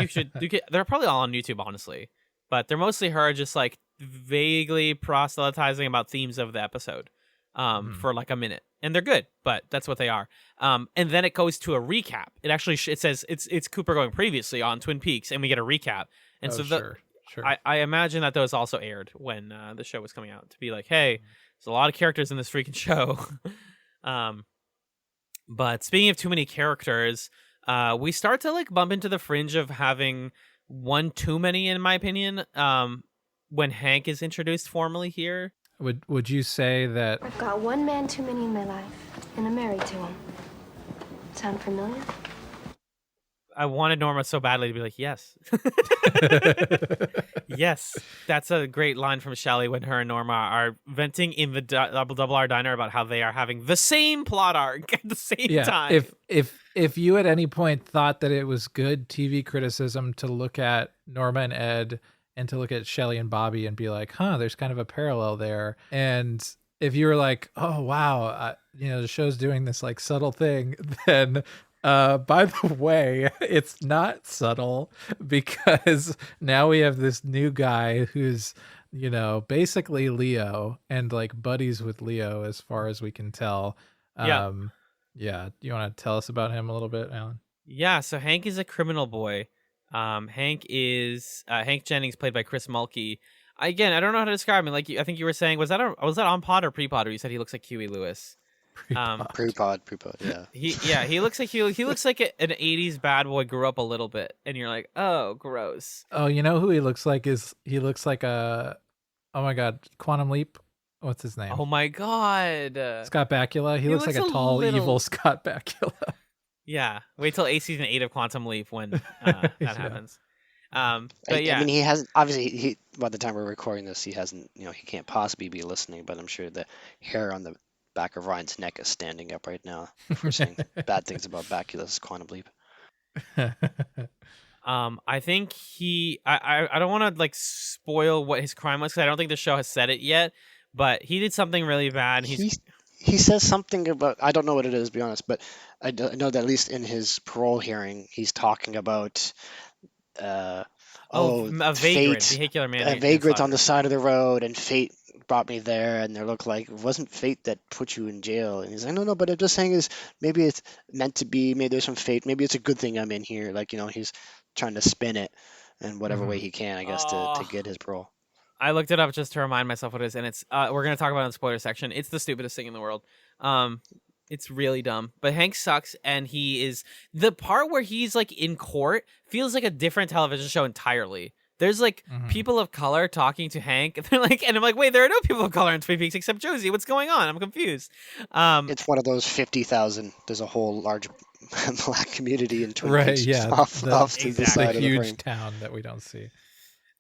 They're probably all on YouTube, honestly, but they're mostly her just like vaguely proselytizing about themes of the episode, for like a minute. And they're good, but that's what they are. And then it goes to a recap. It actually it says it's Cooper going previously on Twin Peaks, and we get a recap. And sure. I imagine that those also aired when the show was coming out to be like, hey, there's a lot of characters in this freaking show. But speaking of too many characters, we start to like bump into the fringe of having one too many, in my opinion. When Hank is introduced formally here. Would you say that I've got one man too many in my life, and I'm married to him. Sound familiar? I wanted Norma so badly to be like, yes. Yes. That's a great line from Shelley when her and Norma are venting in the Double R Diner about how they are having the same plot arc at the same time. If you at any point thought that it was good TV criticism to look at Norma and Ed and to look at Shelley and Bobby and be like, there's kind of a parallel there. And if you were like, oh, wow, the show's doing this like subtle thing, then by the way, it's not subtle, because now we have this new guy who's, basically Leo and like buddies with Leo as far as we can tell. Yeah. Do you want to tell us about him a little bit, Alan? Yeah. So Hank is a criminal boy. Hank Jennings, played by Chris Mulkey. Again, I don't know how to describe him. Like I think you were saying, was that on pod or pre-pod? Where you said he looks like Huey Lewis. Pre-pod, yeah. He looks like he looks like an 80s bad boy grew up a little bit, and you're like, oh, gross. Oh, you know who he looks like he looks like oh my God, Quantum Leap. What's his name? Oh my God. Scott Bakula. He looks like a tall, evil Scott Bakula. Yeah. Wait till season 8 of Quantum Leap when that happens. But yeah. I mean, he hasn't, obviously, by the time we're recording this, he hasn't, he can't possibly be listening, but I'm sure the hair on the back of Ryan's neck is standing up right now if we're saying bad things about Bakula's Quantum Leap. I think I don't want to like spoil what his crime was, because I don't think the show has said it yet, but he did something really bad. He says something about, I don't know what it is, to be honest, but I know that at least in his parole hearing, he's talking about a vagrant, vehicular man. A vagrant on the side of the road, and fate brought me there, and they look like it wasn't fate that put you in jail. And he's like, no, but I'm just saying is maybe it's meant to be, maybe there's some fate, maybe it's a good thing I'm in here. Like, he's trying to spin it in whatever way he can, I guess, to get his parole. I looked it up just to remind myself what it is, and it's we're gonna talk about it in the spoiler section. It's the stupidest thing in the world. It's really dumb. But Hank sucks, and he is the part where he's like in court feels like a different television show entirely. There's like people of color talking to Hank, and they're like, and I'm like, wait, there are no people of color in Twin Peaks except Josie. What's going on? I'm confused. It's one of those 50,000. There's a whole large black community in Twin Peaks. Yeah, off to the side of the huge frame. town that we don't see.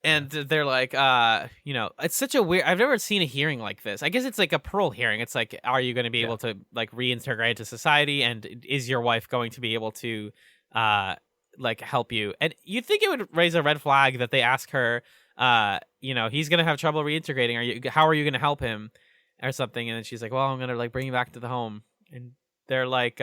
And they're like, it's such a weird. I've never seen a hearing like this. I guess it's like a parole hearing. It's like, are you going to be able to like reintegrate into society, and is your wife going to be able to, like help you? And you'd think it would raise a red flag that they ask her, he's going to have trouble reintegrating. How are you going to help him, or something? And then she's like, well, I'm going to like bring you back to the home. And they're like,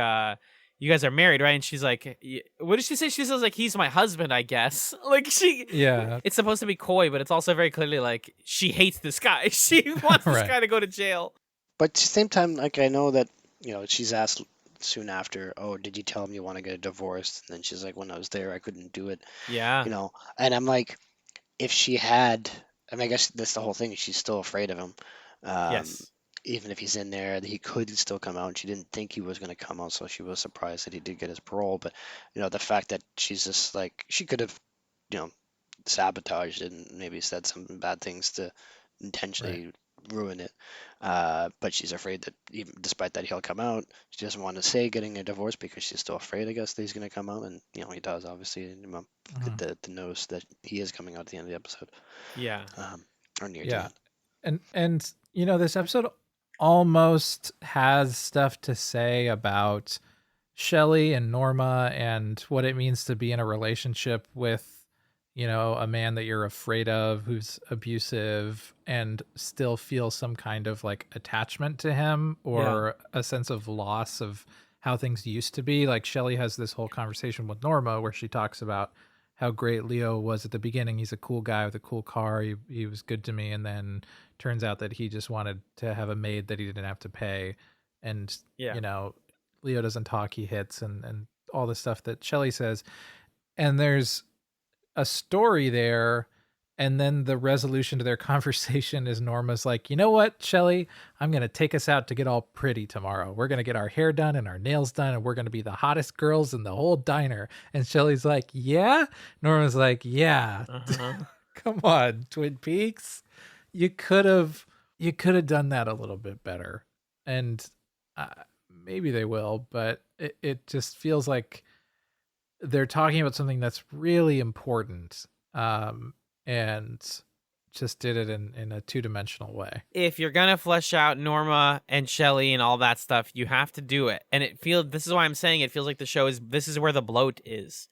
you guys are married, right? And she's like, what did she say? She says like, he's my husband, I guess. Like it's supposed to be coy, but it's also very clearly like she hates this guy. She wants this guy to go to jail. But at the same time, like, I know that, she's asked soon after, oh, did you tell him you want to get a divorce? And then she's like, when I was there, I couldn't do it. Yeah. And I'm like, if she had, I mean, I guess that's the whole thing. She's still afraid of him. Yes. Even if he's in there, he could still come out, and she didn't think he was going to come out, so she was surprised that he did get his parole. But the fact that she's just like, she could have sabotaged it and maybe said some bad things to intentionally ruin it, but she's afraid that even despite that he'll come out, she doesn't want to say getting a divorce because she's still afraid, I guess, that he's going to come out. And he does, obviously, get the notice that he is coming out at the end of the episode, or near to it. And this episode almost has stuff to say about Shelley and Norma and what it means to be in a relationship with, a man that you're afraid of, who's abusive, and still feel some kind of like attachment to him, or a sense of loss of how things used to be. Like Shelley has this whole conversation with Norma where she talks about how great Leo was at the beginning. He's a cool guy with a cool car. He was good to me. And then turns out that he just wanted to have a maid that he didn't have to pay. And, Leo doesn't talk, he hits, and all the stuff that Shelley says. And there's a story there. And then the resolution to their conversation is Norma's like, you know what, Shelley, I'm going to take us out to get all pretty tomorrow. We're going to get our hair done and our nails done, and we're going to be the hottest girls in the whole diner. And Shelley's like, yeah? Norma's like, yeah. Come on, Twin Peaks. You could have done that a little bit better. And maybe they will, but it just feels like they're talking about something that's really important. And just did it in a two-dimensional way. If you're gonna flesh out Norma and Shelley and all that stuff, you have to do it. And this is why I'm saying it feels like the show this is where the bloat is.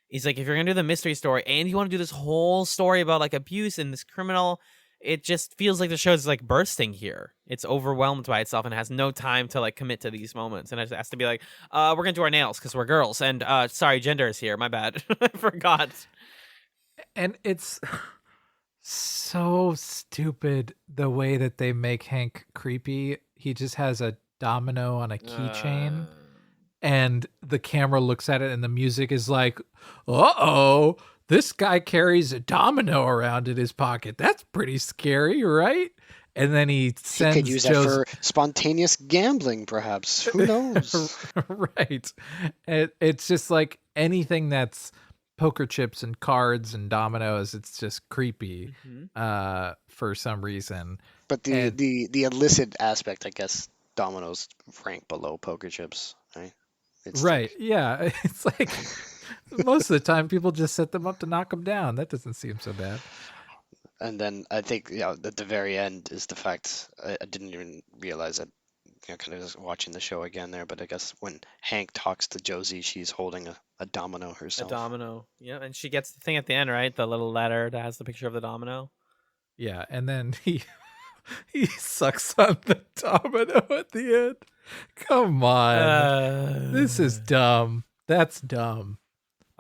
He's like, if you're gonna do the mystery story and you want to do this whole story about like abuse and this criminal, it just feels like the show's like bursting here. It's overwhelmed by itself and has no time to like commit to these moments. And it has to be like, we're gonna do our nails because we're girls. And sorry, gender is here. My bad. I forgot. And it's so stupid the way that they make Hank creepy. He just has a domino on a keychain, and the camera looks at it, and the music is like, uh-oh, this guy carries a domino around in his pocket. That's pretty scary, right? And then he He sends could use that for spontaneous gambling, perhaps. Who knows? Right. It's just like anything that's poker chips and cards and dominoes. It's just creepy for some reason. But the illicit aspect, I guess, dominoes rank below poker chips, right? It's right. Yeah. It's like most of the time people just set them up to knock them down. That doesn't seem so bad. And then I think, at the very end is the fact, I didn't even realize that, kind of just watching the show again there, but I guess when Hank talks to Josie, she's holding a domino herself. A domino. Yeah, and she gets the thing at the end, right? The little letter that has the picture of the domino. Yeah, and then he sucks on the domino at the end. Come on. This is dumb. That's dumb.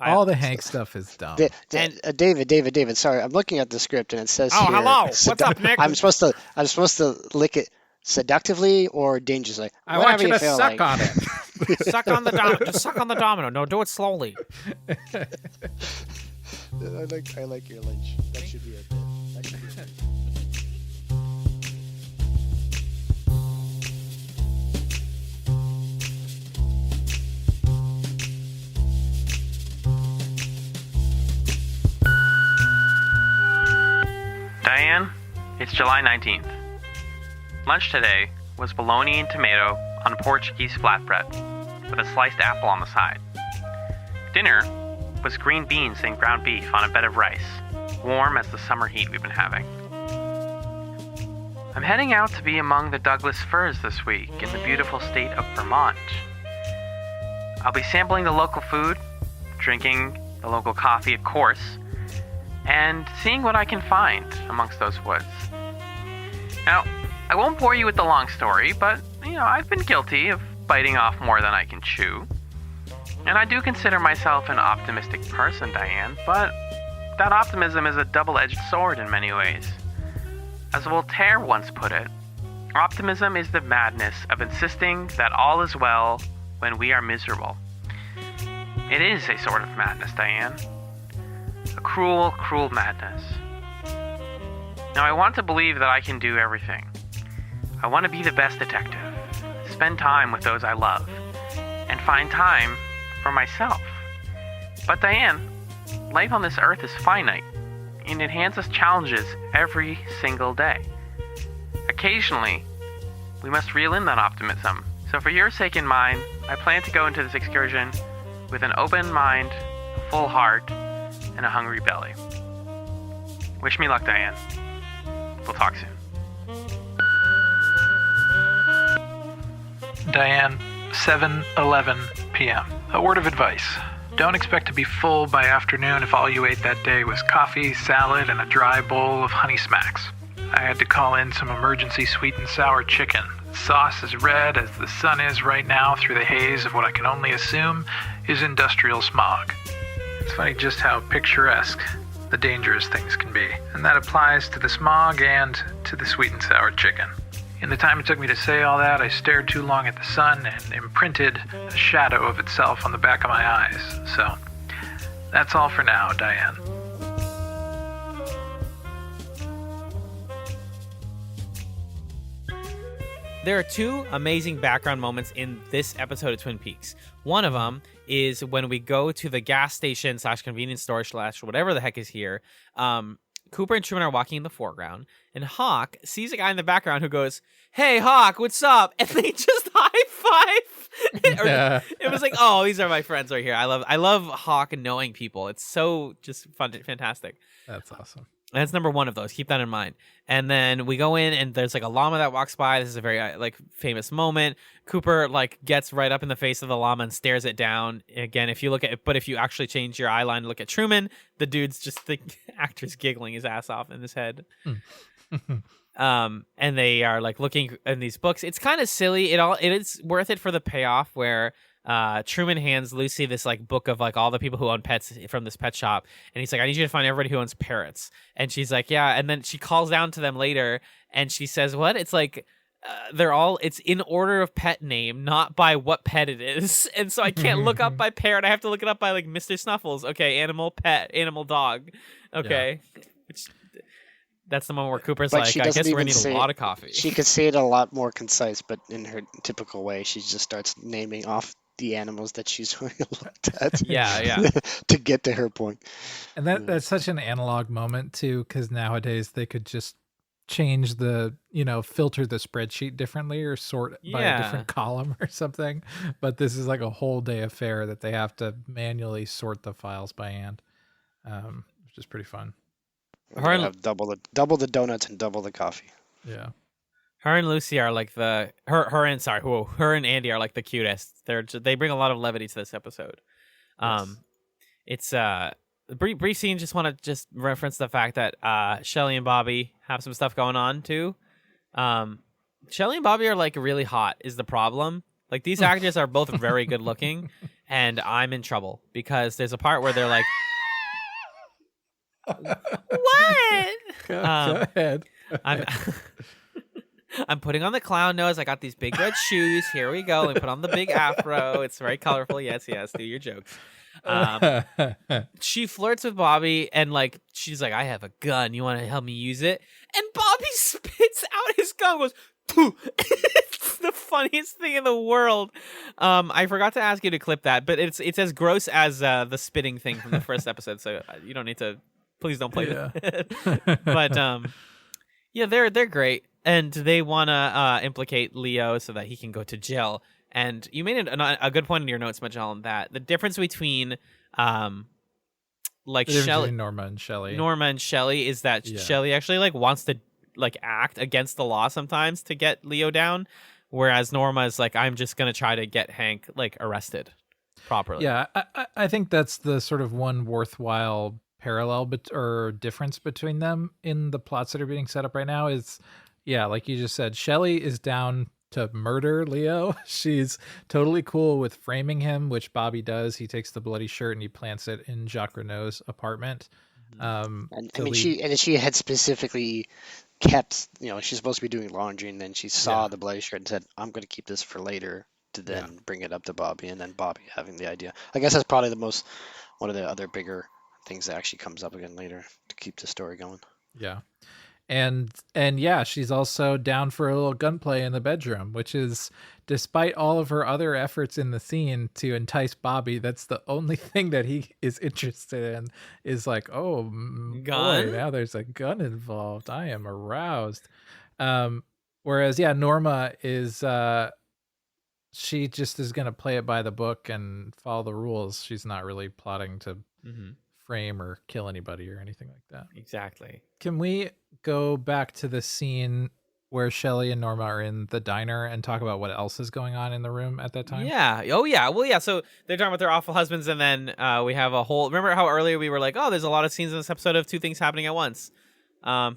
All the Hank stuff is dumb. David, sorry, I'm looking at the script and it says here. Hello. What's up, Nick? I'm supposed to lick it seductively or dangerously. I want you to suck on it. Suck on the domino. Just suck on the domino. No, do it slowly. I like your lunch. That should be it. That should be it. Diane, it's July 19th. Lunch today was bologna and tomato on Portuguese flatbread with a sliced apple on the side. Dinner was green beans and ground beef on a bed of rice, warm as the summer heat we've been having. I'm heading out to be among the Douglas firs this week in the beautiful state of Vermont. I'll be sampling the local food, drinking the local coffee, of course, and seeing what I can find amongst those woods. Now, I won't bore you with the long story, but, I've been guilty of biting off more than I can chew. And I do consider myself an optimistic person, Diane, but that optimism is a double-edged sword in many ways. As Voltaire once put it, optimism is the madness of insisting that all is well when we are miserable. It is a sort of madness, Diane. A cruel, cruel madness. Now, I want to believe that I can do everything. I want to be the best detective, spend time with those I love, and find time for myself. But Diane, life on this earth is finite, and it hands us challenges every single day. Occasionally, we must reel in that optimism. So for your sake and mine, I plan to go into this excursion with an open mind, a full heart, and a hungry belly. Wish me luck, Diane. We'll talk soon. Diane, 7:11 p.m. A word of advice. Don't expect to be full by afternoon if all you ate that day was coffee, salad, and a dry bowl of Honey Smacks. I had to call in some emergency sweet and sour chicken. Sauce as red as the sun is right now through the haze of what I can only assume is industrial smog. It's funny just how picturesque the dangerous things can be, and that applies to the smog and to the sweet and sour chicken. In the time it took me to say all that, I stared too long at the sun and imprinted a shadow of itself on the back of my eyes. So, that's all for now, Diane. There are two amazing background moments in this episode of Twin Peaks. One of them is when we go to the gas station / convenience store / whatever the heck is here. Cooper and Truman are walking in the foreground, and Hawk sees a guy in the background who goes, "Hey, Hawk, what's up?" And they just high five. Yeah. It was like, oh, these are my friends right here. I love Hawk and knowing people. It's so just fun, fantastic. That's awesome. And that's number one of those. Keep that in mind. And then we go in, and there's like a llama that walks by. This is a very famous moment. Cooper gets right up in the face of the llama and stares it down. Again, if you actually change your eye line to look at Truman, the dude's just the actor's giggling his ass off in his head. And they are looking in these books. It's kind of silly. It is worth it for the payoff where Truman hands Lucy this book of all the people who own pets from this pet shop, and he's like, "I need you to find everybody who owns parrots." And she's like, "Yeah." And then she calls down to them later, and she says, "What?" It's it's in order of pet name, not by what pet it is. And so I can't look up by parrot. I have to look it up by Mr. Snuffles. Okay, animal, pet, animal, dog. Okay, yeah. That's the moment where Cooper's But like, she I doesn't guess we're gonna even need say a lot of coffee. She could say it a lot more concise, but in her typical way, she just starts naming off the animals that she's looked at. Yeah. To get to her point. And that's such an analog moment too, because nowadays they could just change the, filter the spreadsheet differently or sort by a different column or something. But this is like a whole day affair that they have to manually sort the files by hand, which is pretty fun. Her have double the donuts and double the coffee. Yeah. Her and Lucy are like her and Andy are like the cutest. They bring a lot of levity to this episode. Yes. It's brief scene. Just want to just reference the fact that Shelly and Bobby have some stuff going on too. Shelly and Bobby are like really hot is the problem. Like these actors are both very good looking, and I'm in trouble because there's a part where they're like, "What?" Go ahead. I'm putting on the clown nose. I got these big red shoes. Here we go. I put on the big afro. It's very colorful. Yes. Do your jokes. She flirts with Bobby and like she's like, I have a gun. You want to help me use it? And Bobby spits out his gun. Goes, pooh. It's the funniest thing in the world. I forgot to ask you to clip that, but it's as gross as the spitting thing from the first episode. So you don't need to. Please don't play that. But yeah, they're great. And they want to implicate Leo so that he can go to jail. And you made a good point in your notes, Magellan, that the difference between Shelley, Norma and Shelley is that Shelley actually like wants to like act against the law sometimes to get Leo down, whereas Norma is like, I'm just gonna try to get Hank like arrested properly. Yeah, I think that's the sort of one worthwhile parallel or difference between them in the plots that are being set up right now is, yeah, like you just said, Shelley is down to murder Leo. She's totally cool with framing him, which Bobby does. He takes the bloody shirt and he plants it in Jacques Renault's apartment. She had specifically kept, she's supposed to be doing laundry, and then she saw the bloody shirt and said, I'm going to keep this for later to then bring it up to Bobby, and then Bobby having the idea. I guess that's probably one of the other bigger things that actually comes up again later to keep the story going. Yeah. And yeah, she's also down for a little gunplay in the bedroom, which is, despite all of her other efforts in the scene to entice Bobby, that's the only thing that he is interested in is like, oh, gun? Boy, now there's a gun involved. I am aroused. Whereas, yeah, Norma is, she just is going to play it by the book and follow the rules. She's not really plotting to frame or kill anybody or anything like that. Exactly. Can we go back to the scene where Shelley and Norma are in the diner and talk about what else is going on in the room at that time? Yeah. Oh, yeah. Well, yeah. So they're talking about their awful husbands, and then we have a whole. Remember how earlier we were like, "Oh, there's a lot of scenes in this episode of two things happening at once."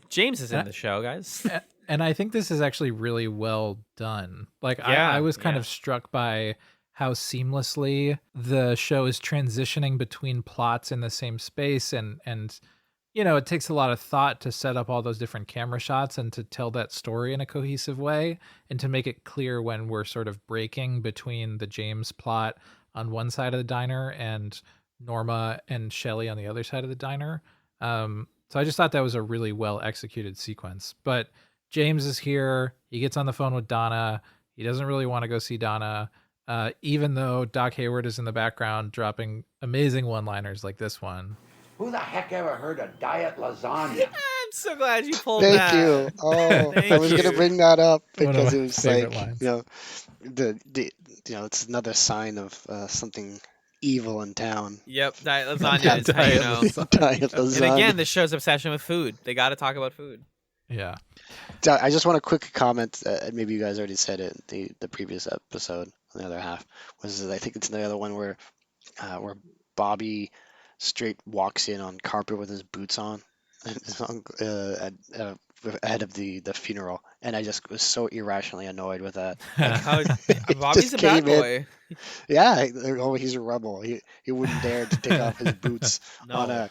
James is in the show, guys. And I think this is actually really well done. Like, I was kind of struck by how seamlessly the show is transitioning between plots in the same space, and it takes a lot of thought to set up all those different camera shots and to tell that story in a cohesive way and to make it clear when we're sort of breaking between the James plot on one side of the diner and Norma and Shelley on the other side of the diner. So I just thought that was a really well executed sequence. But James is here. He gets on the phone with Donna. He doesn't really want to go see Donna. Even though Doc Hayward is in the background dropping amazing one-liners like this one. Who the heck ever heard of diet lasagna? I'm so glad you pulled Thank that. you. Oh, I was going to bring that up because it was like, lines. it's another sign of something evil in town. Yep, diet lasagna is how you know. Diet lasagna. And again, this show's obsession with food. They got to talk about food. Yeah. I just want a quick comment. Maybe you guys already said it. The previous episode, the other half was, I think it's the other one where Bobby straight walks in on carpet with his boots on, ahead of the funeral, and I just was so irrationally annoyed with that. Like, Bobby's a bad boy. Yeah, he's a rebel. He wouldn't dare to take off his boots on a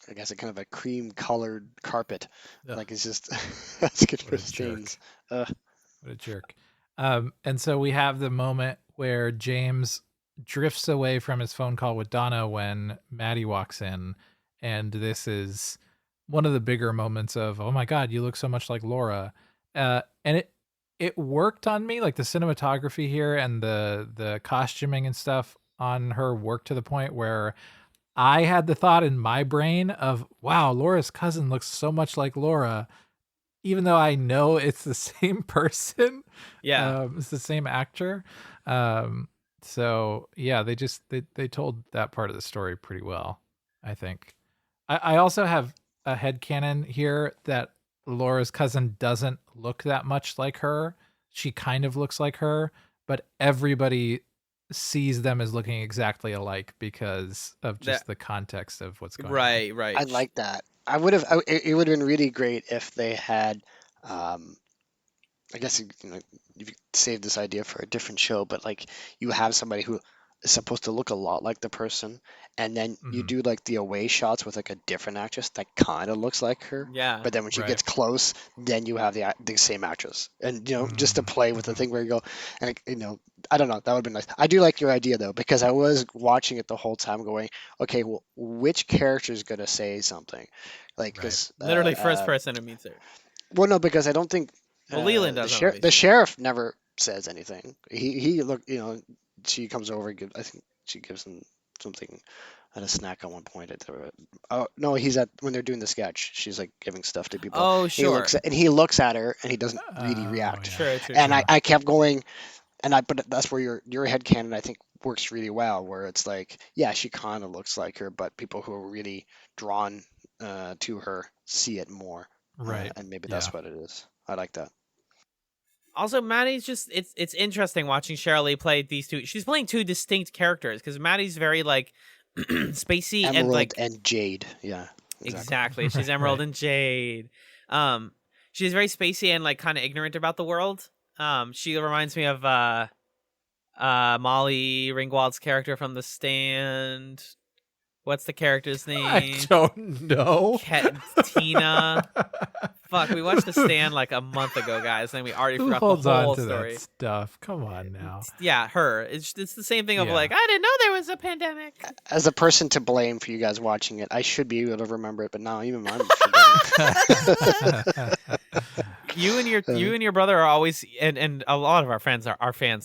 I guess a kind of a cream colored carpet. Yeah. Like, it's just that's good for stains. What a jerk. And so we have the moment where James drifts away from his phone call with Donna when Maddie walks in, and this is one of the bigger moments of, oh my God, you look so much like Laura. And it worked on me, like the cinematography here and the costuming and stuff on her worked to the point where I had the thought in my brain of, wow, Laura's cousin looks so much like Laura, even though I know it's the same person. Yeah. It's the same actor. So yeah, they told that part of the story pretty well, I think. I also have a headcanon here that Laura's cousin doesn't look that much like her. She kind of looks like her, but everybody sees them as looking exactly alike because of just the context of what's going on. Right. I like that. It would have been really great if they had, I guess, you could save this idea for a different show, but like you have somebody who is supposed to look a lot like the person, and then you do like the away shots with like a different actress that kind of looks like her. Yeah. But then when she gets close, then you have the same actress, and just to play with the thing where you go, and I don't know, that would be nice. I do like your idea though, because I was watching it the whole time, going, okay, well, which character is gonna say something, like because literally first person who meets her. Well, no, because I don't think Leland doesn't. the sheriff never says anything. He look, she comes over. I think she gives him something at a snack at one point. Oh no, when they're doing the sketch. She's like giving stuff to people. Oh sure. He looks at her and he doesn't really react. True. I kept going, but that's where your headcanon I think works really well. Where it's like, yeah, she kind of looks like her, but people who are really drawn to her see it more. Right. And maybe that's what it is. I like that. Also, Maddie's just it's interesting watching Sheryl Lee play these two. She's playing two distinct characters because Maddie's very like spacey Emerald and Jade. Yeah. Exactly. She's Emerald and Jade. She's very spacey and like kind of ignorant about the world. She reminds me of Molly Ringwald's character from The Stand. What's the character's name? I don't know. Tina. Fuck, we watched The Stand like a month ago, guys, and we already Who forgot holds the whole on to story. that stuff? Come on now. Yeah, her. It's the same thing of like, I didn't know there was a pandemic. As a person to blame for you guys watching it, I should be able to remember it, but now even I'm forgetting. You and your brother are always, and a lot of our fans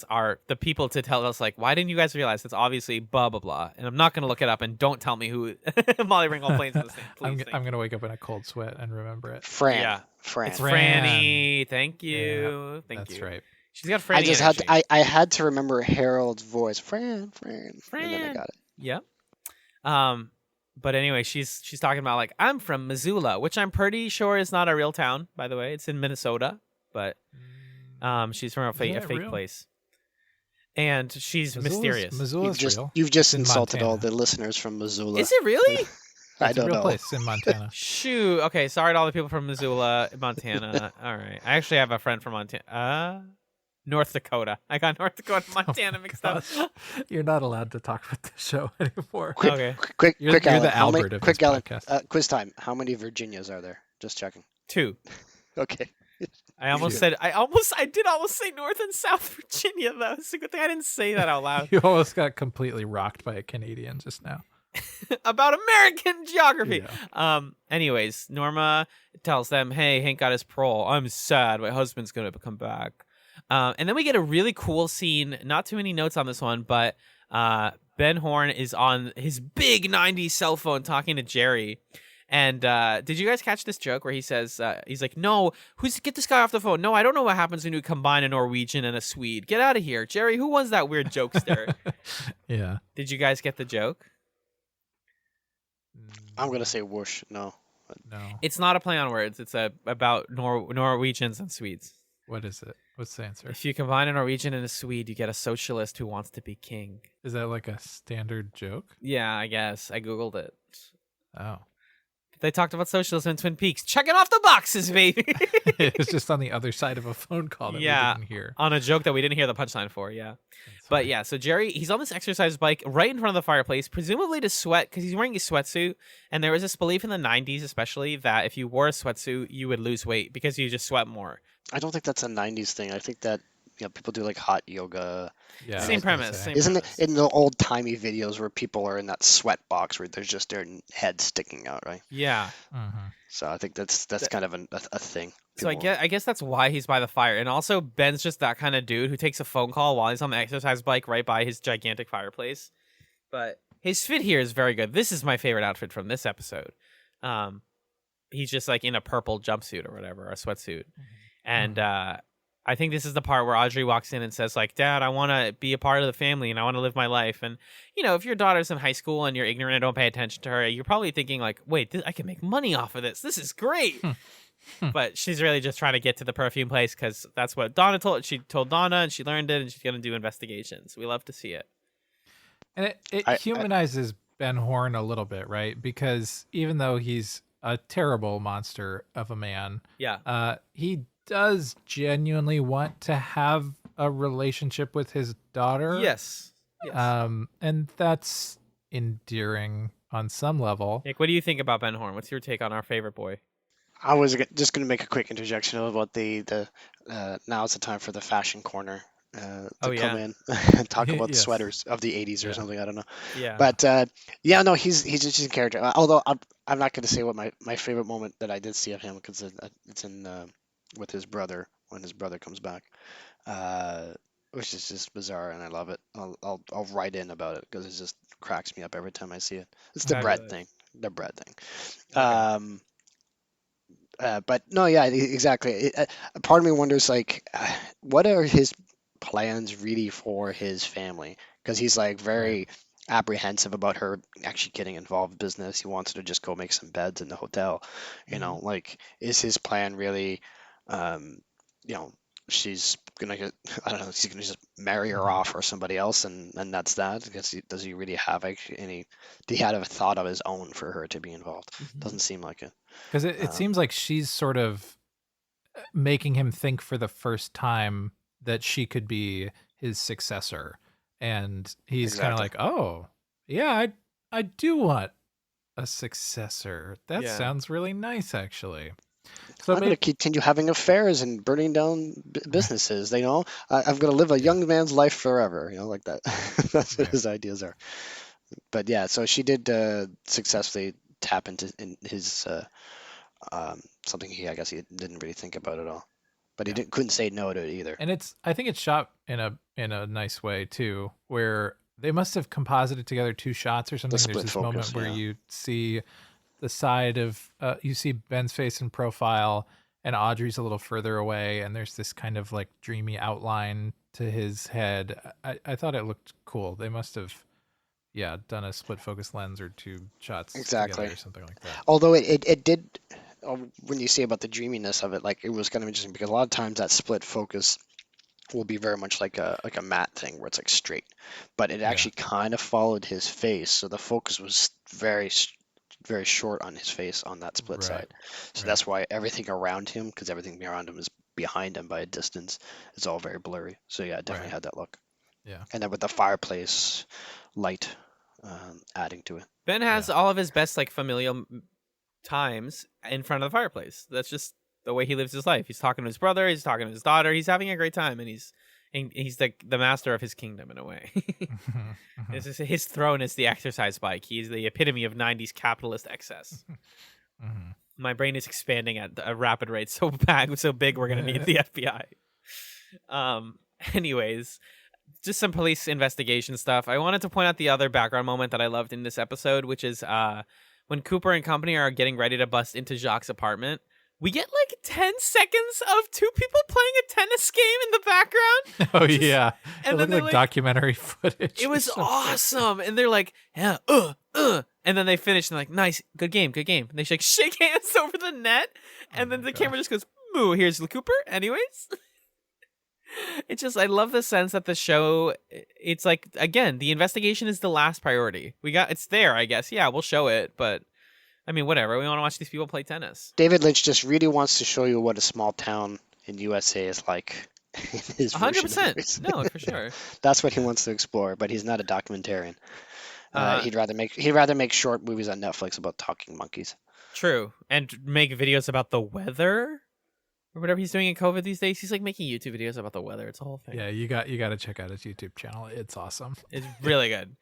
are the people to tell us like, why didn't you guys realize it's obviously blah blah blah? And I'm not gonna look it up, and don't tell me who Molly Ringwald plays in the Stand. I'm gonna wake up in a cold sweat and remember it. Fran. Yeah. Fran. It's Franny. Thank you. Yeah, Thank that's you. right. She's got Franny. I had to remember Harold's voice. Fran. And then I got it. Yep. But anyway, she's talking about like, I'm from Missoula, which I'm pretty sure is not a real town, by the way. It's in Minnesota, but she's from a fake place. And she's mysterious. Missoula's real. You've just in insulted Montana. all the listeners from Missoula. Is it really? I don't a real know. place in Montana. Shoot. Okay, sorry to all the people from Missoula, Montana. All right. I actually have a friend from Montana. North Dakota. I got North Dakota and Montana mixed up. You're not allowed to talk about the show anymore. Okay. Quick, You're Alan, the Albert of this Alan, podcast. quiz time. How many Virginias are there? Just checking. 2. Okay. I did almost say North and South Virginia though. It's a good thing I didn't say that out loud. You almost got completely rocked by a Canadian just now. About American geography. Yeah. Anyways, Norma tells them, hey, Hank got his parole. I'm sad. My husband's going to come back. And then we get a really cool scene. Not too many notes on this one, but Ben Horn is on his big 90s cell phone talking to Jerry. And did you guys catch this joke where he says, he's like, no, get this guy off the phone. No, I don't know what happens when you combine a Norwegian and a Swede. Get out of here. Jerry, who was that weird jokester? Yeah. Did you guys get the joke? I'm going to say whoosh. No. It's not a play on words. It's about Norwegians and Swedes. What is it? What's the answer? If you combine a Norwegian and a Swede, you get a socialist who wants to be king. Is that like a standard joke? Yeah, I guess. I Googled it. Oh. They talked about socialism in Twin Peaks. Checking off the boxes, baby. It was just on the other side of a phone call that we didn't hear. On a joke that we didn't hear the punchline for, yeah. But yeah, so Jerry, he's on this exercise bike right in front of the fireplace, presumably to sweat, because he's wearing a sweatsuit. And there was this belief in the 90s especially that if you wore a sweatsuit, you would lose weight because you just sweat more. I don't think that's a 90s thing. I think that people do like hot yoga. Yeah, Same premise. Same Isn't premise. it in the old timey videos where people are in that sweat box where there's just their head sticking out, right? Yeah. So I think that's kind of a thing. So I guess that's why he's by the fire. And also Ben's just that kind of dude who takes a phone call while he's on the exercise bike right by his gigantic fireplace. But his fit here is very good. This is my favorite outfit from this episode. He's just like in a purple jumpsuit or whatever, a sweatsuit. And I think this is the part where Audrey walks in and says like, Dad, I want to be a part of the family and I want to live my life. And, if your daughter's in high school and you're ignorant and don't pay attention to her, you're probably thinking like, wait, I can make money off of this. This is great. But she's really just trying to get to the perfume place because that's what Donna told. She told Donna and she learned it and she's going to do investigations. We love to see it. And it humanizes Ben Horn a little bit, right? Because even though he's a terrible monster of a man, he does genuinely want to have a relationship with his daughter. Yes. And that's endearing on some level. Nick, what do you think about Ben Horn? What's your take on our favorite boy? I was just going to make a quick interjection about the now is the time for the fashion corner to come in and talk about the sweaters of the 80s or something. I don't know. Yeah. But no, he's just a character. Although I'm not going to say what my favorite moment that I did see of him because it's in with his brother when his brother comes back, which is just bizarre and I love it. I'll write in about it because it just cracks me up every time I see it. It's the bread thing. The bread thing. Okay. But no, yeah, exactly. Part of me wonders, like, what are his plans really for his family? Because he's like very apprehensive about her actually getting involved in business. He wants her to just go make some beds in the hotel. Like, is his plan really, she's gonna get, I don't know, he's gonna just marry her off or somebody else, and that's that? Does he really have any? Did he have a thought of his own for her to be involved? Doesn't seem like it. Because it seems like she's sort of making him think for the first time that she could be his successor, and he's kind of like, oh yeah, I do want a successor. That sounds really nice, actually. So I'm going to continue having affairs and burning down businesses. I'm going to live a young man's life forever. Like that. That's what his ideas are. But yeah, so she did successfully tap into his something I guess he didn't really think about at all. But he couldn't say no to it either. And I think it's shot in a nice way too, where they must have composited together two shots or something. There's this moment where you see the side of you see Ben's face in profile and Audrey's a little further away, and there's this kind of like dreamy outline to his head. I thought it looked cool. They must have done a split focus lens or two shots together or something like that. Although it did, when you say about the dreaminess of it, like, it was kind of interesting because a lot of times that split focus will be very much like a matte thing where it's like straight, but it actually kind of followed his face, so the focus was very short on his face on that split side. So that's why everything around him, because everything around him is behind him by a distance, is all very blurry. So yeah, it definitely had that look. Yeah. And then with the fireplace light adding to it. Ben has all of his best like familial times in front of the fireplace. That's just the way he lives his life. He's talking to his brother, he's talking to his daughter, he's having a great time, and he's like the master of his kingdom in a way. His throne is the exercise bike. He's the epitome of 90s capitalist excess. My brain is expanding at a rapid rate so big we're going to need the FBI. Anyways, just some police investigation stuff. I wanted to point out the other background moment that I loved in this episode, which is when Cooper and company are getting ready to bust into Jacques' apartment. We get like 10 seconds of two people playing a tennis game in the background. Oh, yeah. And it looked like documentary footage. It was awesome. And they're like, yeah, and then they finish and they're like, nice, good game. And they shake hands over the net. And then the camera just goes, moo, here's Cooper. Anyways. It's just, I love the sense that the show, it's like, again, the investigation is the last priority. It's there, I guess. Yeah, we'll show it, but I mean, whatever. We want to watch these people play tennis. David Lynch just really wants to show you what a small town in USA is like. In his 100%. No, for sure. That's what he wants to explore, but he's not a documentarian. He'd rather make short movies on Netflix about talking monkeys. True, and make videos about the weather. or whatever he's doing in COVID these days. He's like making YouTube videos about the weather. It's a whole thing. Yeah, you got to check out his YouTube channel. It's awesome. It's really good.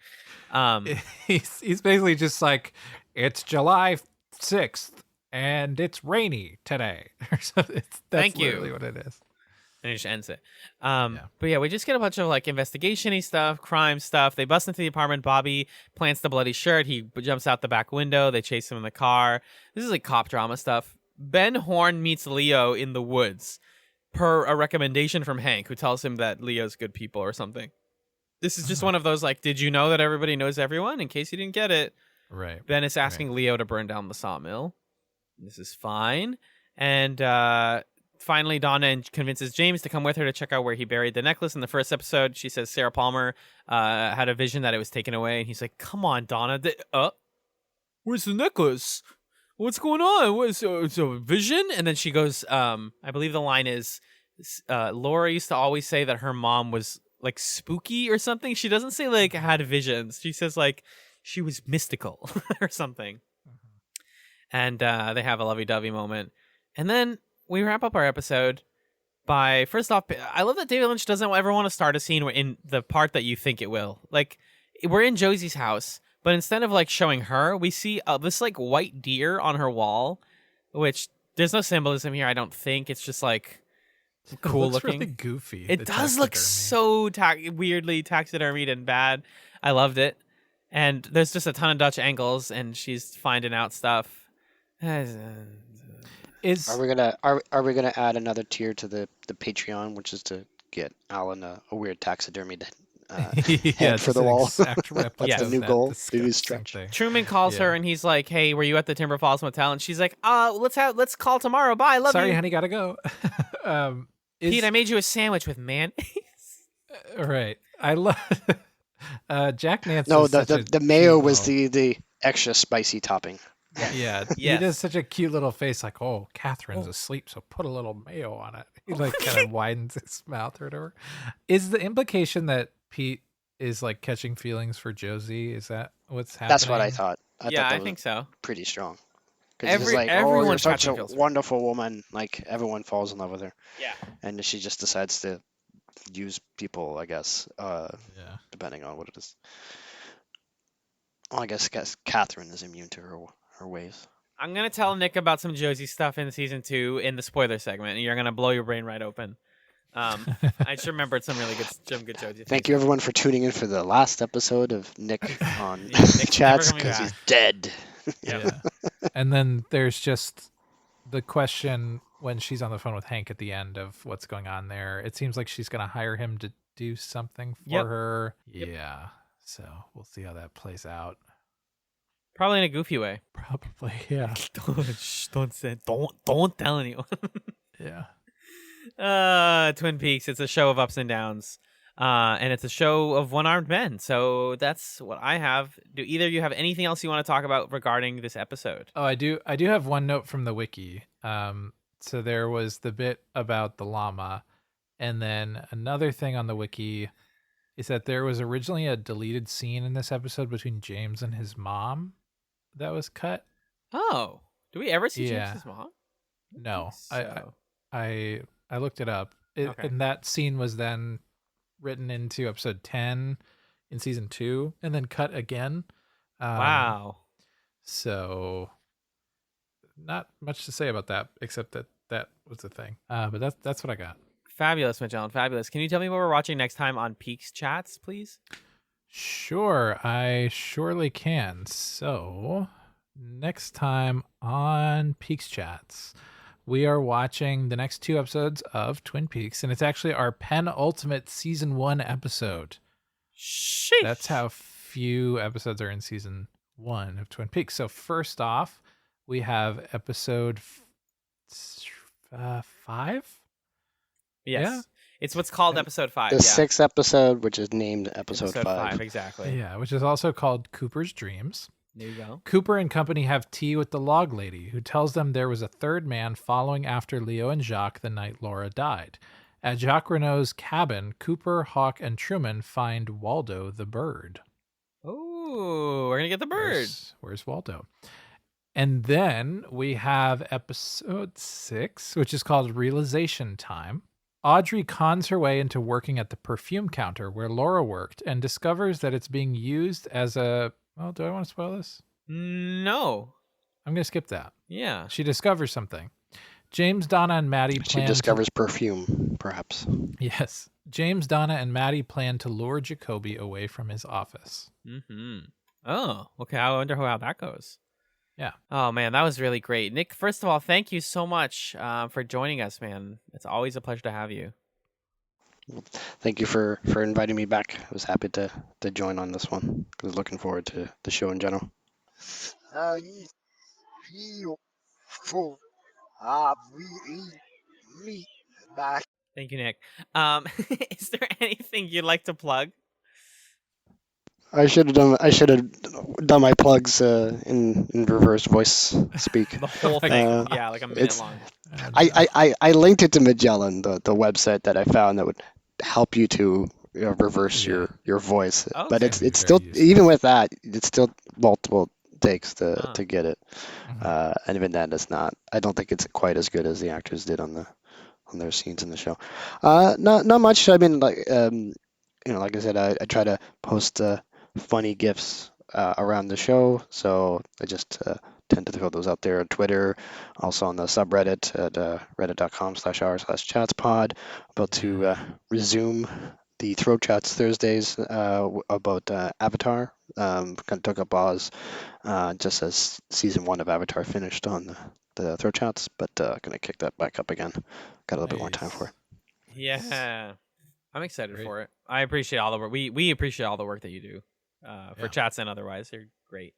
He's basically just like, it's July 6th and it's rainy today. That's Thank you. literally what it is. And he just ends it. But yeah, we just get a bunch of like investigation-y stuff, crime stuff. They bust into the apartment. Bobby plants the bloody shirt. He jumps out the back window. They chase him in the car. This is like cop drama stuff. Ben Horn meets Leo in the woods per a recommendation from Hank, who tells him that Leo's good people or something. This is just one of those like, did you know that everybody knows everyone? In case you didn't get it. Right. Ben is asking Leo to burn down the sawmill. This is fine. And finally, Donna convinces James to come with her to check out where he buried the necklace. In the first episode, she says Sarah Palmer had a vision that it was taken away. And he's like, come on, Donna. Where's the necklace? What's going on? What's a vision? And then she goes, I believe the line is, Laura used to always say that her mom was like spooky or something. She doesn't say like had visions. She says like she was mystical or something. And they have a lovey-dovey moment. And then we wrap up our episode by, first off, I love that David Lynch doesn't ever want to start a scene in the part that you think it will. Like, we're in Josie's house, but instead of like showing her, we see this like white deer on her wall, which there's no symbolism here, I don't think. It's just like cool looking. Really goofy. It does look so weirdly taxidermied and bad. I loved it. And there's just a ton of Dutch angles, and she's finding out stuff. Are we gonna add another tier to the Patreon, which is to get Alan a weird taxidermied head for the wall? That's the new goal. The new stretch. Truman calls her and he's like, "Hey, were you at the Timber Falls Motel?" And she's like, let's call tomorrow. Bye, love you." Sorry, honey, gotta go. Pete, I made you a sandwich with mayonnaise. Right. I love Jack Nance. No, the mayo was the extra spicy topping. Yeah, he does such a cute little face, like, "Oh, Catherine's asleep, so put a little mayo on it." He like kind of widens his mouth or whatever. Is the implication that Pete is like catching feelings for Josie? Is that what's happening? That's what I thought. I think so. Pretty strong. Because he's like, "Oh, you're such a wonderful woman." Like everyone falls in love with her. Yeah. And she just decides to use people, I guess. Depending on what it is. Well, I guess Catherine is immune to her ways. I'm going to tell Nick about some Josie stuff in season 2 in the spoiler segment, and you're going to blow your brain right open. I just remembered some really good Josie. Thank you, everyone, for tuning in for the last episode of Nick on Chats, because he's dead. Yeah. And then there's just the question when she's on the phone with Hank at the end of what's going on there. It seems like she's going to hire him to do something for her. Yep. Yeah. So we'll see how that plays out. Probably in a goofy way. Probably, yeah. Don't tell anyone. Yeah. Twin Peaks. It's a show of ups and downs, and it's a show of one-armed men. So that's what I have. Do either of you have anything else you want to talk about regarding this episode? Oh, I do have one note from the wiki. So there was the bit about the llama, and then another thing on the wiki is that there was originally a deleted scene in this episode between James and his mom that was cut. Oh, do we ever see James's mom? No, so. I looked it up. And that scene was then written into episode 10 in season 2 and then cut again. Wow. So not much to say about that, except that was the thing. But that's what I got. Fabulous, Magellan. Fabulous. Can you tell me what we're watching next time on PeaksChatz, please? Sure, I surely can. So, next time on PeaksChatz, we are watching the next 2 episodes of Twin Peaks, and it's actually our penultimate season 1 episode. Sheesh. That's how few episodes are in season 1 of Twin Peaks. So, first off, we have episode 5? Yes. Yeah. It's what's called episode 5. The 6th episode, which is named episode 5. Exactly. Yeah, which is also called Cooper's Dreams. There you go. Cooper and company have tea with the log lady, who tells them there was a third man following after Leo and Jacques the night Laura died. At Jacques Renault's cabin, Cooper, Hawk, and Truman find Waldo the bird. Oh, we're going to get the bird. Where's Waldo? And then we have episode 6, which is called Realization Time. Audrey cons her way into working at the perfume counter where Laura worked and discovers that it's being used as a... Well, do I want to spoil this? No. I'm going to skip that. Yeah. She discovers something. James, Donna, and Maddie plan... She discovers perfume, perhaps. Yes. James, Donna, and Maddie plan to lure Jacoby away from his office. Mm-hmm. Oh, okay. I wonder how that goes. Yeah. Oh, man, that was really great. Nick, first of all, thank you so much for joining us, man. It's always a pleasure to have you. Thank you for inviting me back. I was happy to join on this one. I was looking forward to the show in general. I feel full. Really me back. Thank you, Nick. Is there anything you'd like to plug? I should have done my plugs in reverse voice speak. The whole thing, yeah, like a minute long. I linked it to Magellan, the website that I found that would help you to reverse your voice. Okay. But it's still, even with that, it's still multiple takes to get it. And even then, it's not. I don't think it's quite as good as the actors did on their scenes in the show. Not much. I mean, like like I said, I try to post funny GIFs around the show, so I just tend to throw those out there on Twitter, also on the subreddit at reddit.com/r/chatspod. About to resume the Throat Chats Thursdays about Avatar. Kind of took up Oz just as season 1 of Avatar finished on the Throat Chats, but gonna kick that back up again. Got a little bit more time for it. Yeah, I'm excited for it. I appreciate all the work. We appreciate all the work that you do for chats and otherwise. You're great.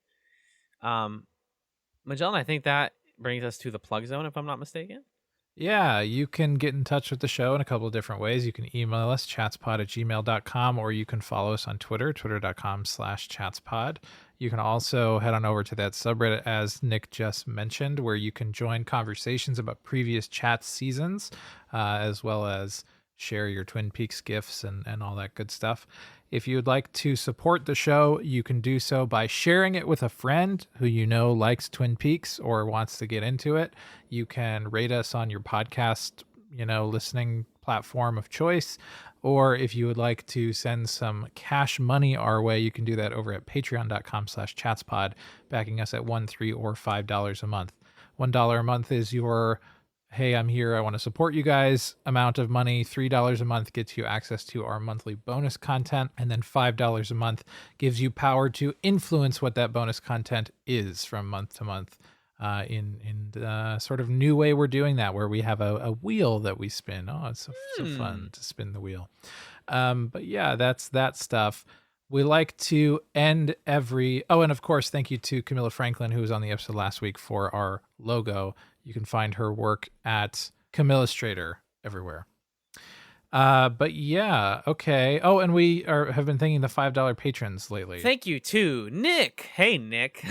Magellan, I think that brings us to the plug zone, if I'm not mistaken. Yeah, you can get in touch with the show in a couple of different ways. You can email us, chatspod@gmail.com, or you can follow us on Twitter, twitter.com/chatspod. You can also head on over to that subreddit, as Nick just mentioned, where you can join conversations about previous chat seasons, as well as share your Twin Peaks GIFs and all that good stuff. If you would like to support the show, you can do so by sharing it with a friend who you know likes Twin Peaks or wants to get into it. You can rate us on your podcast, listening platform of choice. Or if you would like to send some cash money our way, you can do that over at patreon.com/chatspod, backing us at $1, $3, or $5 a month. $1 a month is your... hey, I'm here, I want to support you guys amount of money. $3 a month gets you access to our monthly bonus content. And then $5 a month gives you power to influence what that bonus content is from month to month in sort of new way we're doing that, where we have a wheel that we spin. Oh, it's so fun to spin the wheel. But yeah, that's that stuff. We like to end every... Oh, and of course, thank you to Camilla Franklin, who was on the episode last week, for our logo. You can find her work at Camillastrator everywhere. But yeah, okay. Oh, and we have been thanking the $5 patrons lately. Thank you to Nick. Hey, Nick.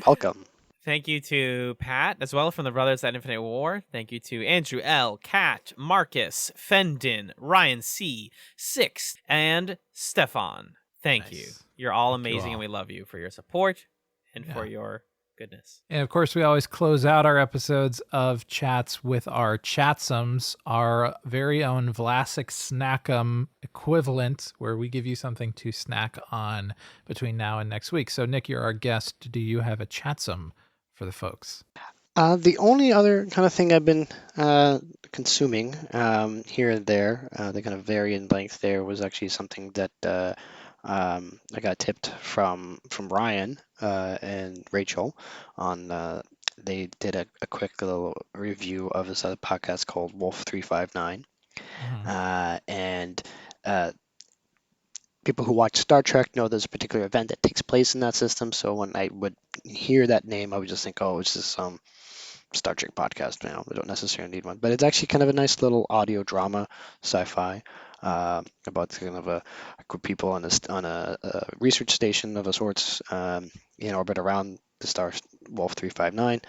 Welcome. Thank you to Pat as well from the Brothers at Infinite War. Thank you to Andrew L, Kat, Marcus, Fendon, Ryan C, Six, and Stefan. Thank you. You're all amazing, and we love you for your support and for your goodness. And of course, we always close out our episodes of chats with our chatsums, our very own Vlasic Snackum equivalent, where we give you something to snack on between now and next week. So, Nick, you're our guest. Do you have a chatsum for the folks? The only other kind of thing I've been consuming here and there, they kind of vary in length there, was actually something that I got tipped from Ryan and Rachel on. They did a quick little review of this other podcast called Wolf 359, and people who watch Star Trek know there's a particular event that takes place in that system. So when I would hear that name, I would just think, oh, it's just some Star Trek podcast. We don't necessarily need one, but it's actually kind of a nice little audio drama, sci-fi, about kind of a group of people on a research station of a sorts in orbit around the star Wolf 359,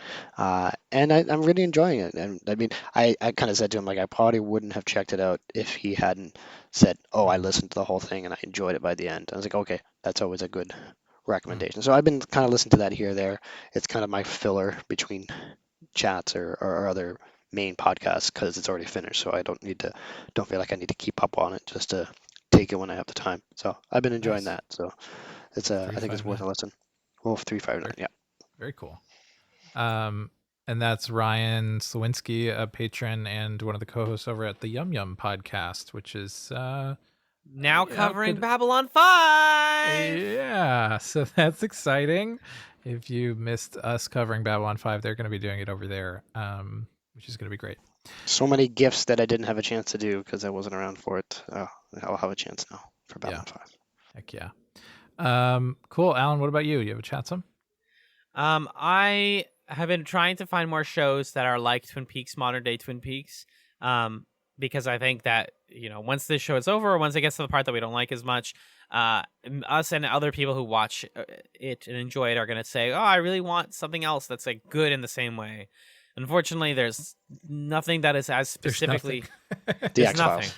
and I'm really enjoying it. And I mean, I kind of said to him, like, I probably wouldn't have checked it out if he hadn't said, oh, I listened to the whole thing and I enjoyed it by the end. I was like, okay, that's always a good recommendation. So I've been kind of listening to that here or there. It's kind of my filler between chats or other main podcasts because it's already finished. So I don't feel like I need to keep up on it just to take it when I have the time. So I've been enjoying that. So it's I think it's worth a listen. Wolf 359. Yeah. Very cool. And that's Ryan Slawinski, a patron and one of the co-hosts over at the Yum Yum podcast, which is now covering Babylon 5. Yeah, so that's exciting. If you missed us covering Babylon 5, they're going to be doing it over there, which is going to be great. So many gifts that I didn't have a chance to do because I wasn't around for it. I'll have a chance now for Babylon 5. Heck yeah. Cool. Alan, what about you? You have a chat some? I have been trying to find more shows that are like Twin Peaks, modern day Twin Peaks, because I think that, once this show is over, or once it gets to the part that we don't like as much, us and other people who watch it and enjoy it are going to say, oh, I really want something else that's like good in the same way. Unfortunately, there's nothing that is as specifically. There's nothing.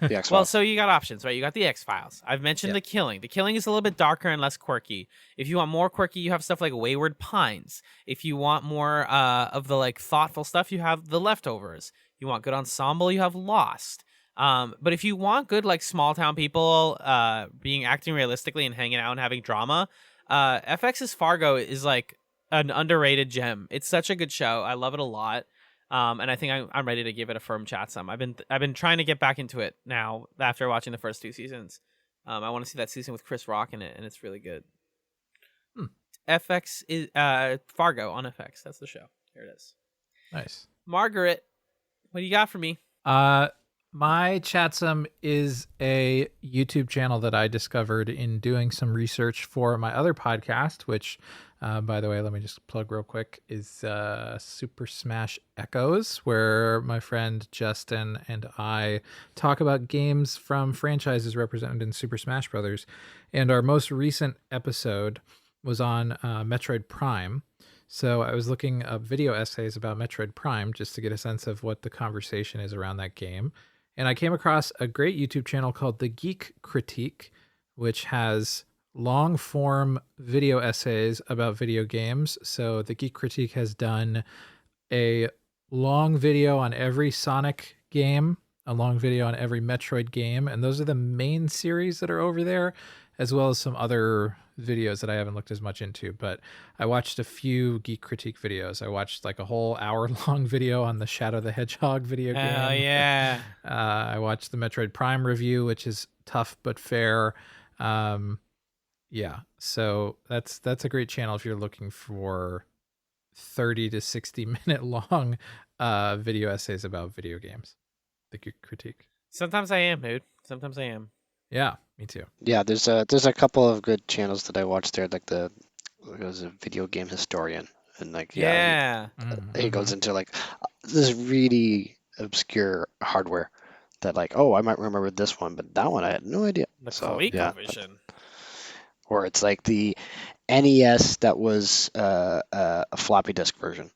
The X-Files. Well, so you got options, right? You got the X-Files. I've mentioned The Killing. The Killing is a little bit darker and less quirky. If you want more quirky, you have stuff like Wayward Pines. If you want more of the like thoughtful stuff, you have The Leftovers. You want good ensemble, you have Lost. But if you want good like small town people acting realistically and hanging out and having drama, FX's Fargo is like an underrated gem. It's such a good show. I love it a lot. And I think I'm ready to give it a firm chat some. I've been trying to get back into it now after watching the first 2 seasons. I want to see that season with Chris Rock in it, and it's really good. FX is Fargo on FX. That's the show. Here it is. Nice. Margaret, what do you got for me? My Chatsum is a YouTube channel that I discovered in doing some research for my other podcast, which, by the way, let me just plug real quick, is Super Smash Echoes, where my friend Justin and I talk about games from franchises represented in Super Smash Brothers. And our most recent episode was on Metroid Prime. So I was looking up video essays about Metroid Prime just to get a sense of what the conversation is around that game. And I came across a great YouTube channel called The Geek Critique, which has long form video essays about video games. So The Geek Critique has done a long video on every Sonic game, a long video on every Metroid game. And those are the main series that are over there, as well as some other videos that I haven't looked as much into, but I watched a few Geek Critique videos. I watched like a whole hour-long video on the Shadow the Hedgehog video game. Oh, yeah. I watched the Metroid Prime review, which is tough but fair. Yeah, so that's a great channel if you're looking for 30 to 60 minute long video essays about video games. The Geek Critique. Sometimes I am, dude. Sometimes I am. Yeah, me too. Yeah, there's a couple of good channels that I watched there, like it was a video game historian, and like he goes into like this really obscure hardware that like, oh, I might remember this one, but that one I had no idea. The ColecoVision. Or it's like the NES that was a floppy disk version,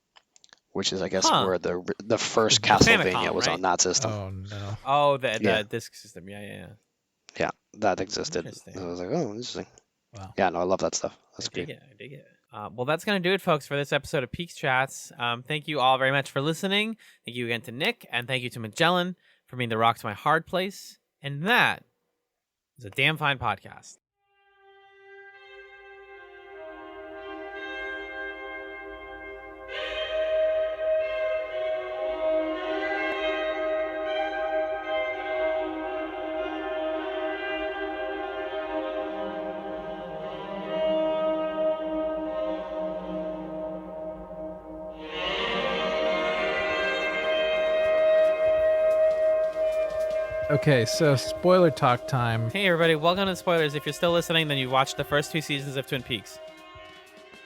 which is I guess where the first Castlevania was on that system. Oh no. Oh, the disk system. Yeah. Yeah, that existed. I was like, oh, interesting. Wow. Yeah, no, I love that stuff. That's I dig it. Well, that's going to do it, folks, for this episode of PeaksChatz. Thank you all very much for listening. Thank you again to Nick, and thank you to Magellan for being the rock to my hard place. And that is a damn fine podcast. Okay, so spoiler talk time. Hey, everybody, welcome to Spoilers. If you're still listening, then you've watched the first 2 seasons of Twin Peaks.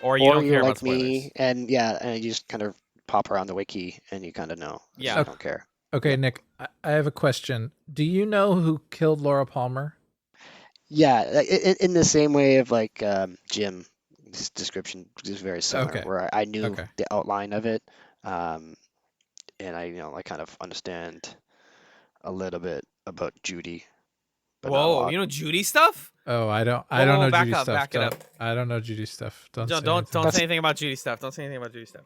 Or you don't care like about spoilers. Me, and you just kind of pop around the wiki, and you kind of know. Yeah. I don't care. Okay, Nick, I have a question. Do you know who killed Laura Palmer? Yeah, in the same way of like Jim's description is very similar, Okay. where I knew the outline of it, and I kind of understand a little bit about Judy, but not a Whoa, lot. you know Judy stuff? Oh, I don't Whoa, know back Judy up, stuff. back it up. I don't know Judy stuff. Don't say Don't anything. say anything about Judy stuff. Don't say anything about Judy stuff.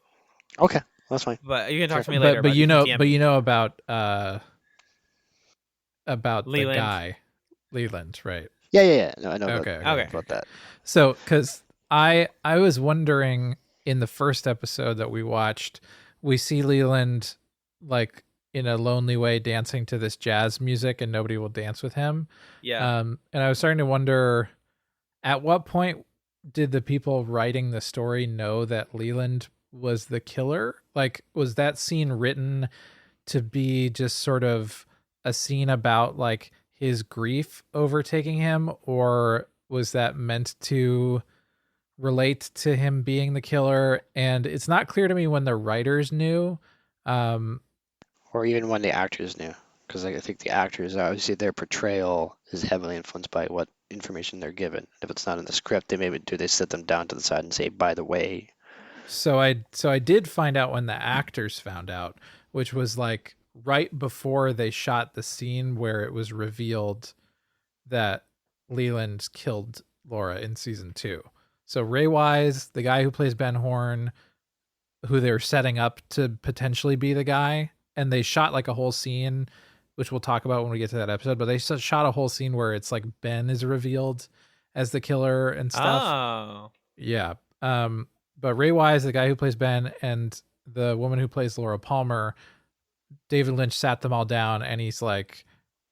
Okay, that's fine. But you can talk to me But later. but you can know DM me. about the Leland. guy, Leland, right? Yeah. No, I know Okay. about that. So, because I was wondering in the first episode that we watched, we see Leland like in a lonely way dancing to this jazz music, and nobody will dance with him. Yeah. And I was starting to wonder, at what point did the people writing the story know that Leland was the killer? Like, was that scene written to be just sort of a scene about like his grief overtaking him, or was that meant to relate to him being the killer? And it's not clear to me when the writers knew. Or even when the actors knew, because I think the actors, obviously their portrayal is heavily influenced by what information they're given. If it's not in the script, they sit them down to the side and say, by the way. So I did find out when the actors found out, which was like right before they shot the scene where it was revealed that Leland killed Laura in season 2. So Ray Wise, the guy who plays Ben Horn, who they were setting up to potentially be the guy, and they shot like a whole scene, which we'll talk about when we get to that episode, but they shot a whole scene where it's like Ben is revealed as the killer and stuff. Oh. Yeah. But Ray Wise, the guy who plays Ben, and the woman who plays Laura Palmer, David Lynch sat them all down and he's like,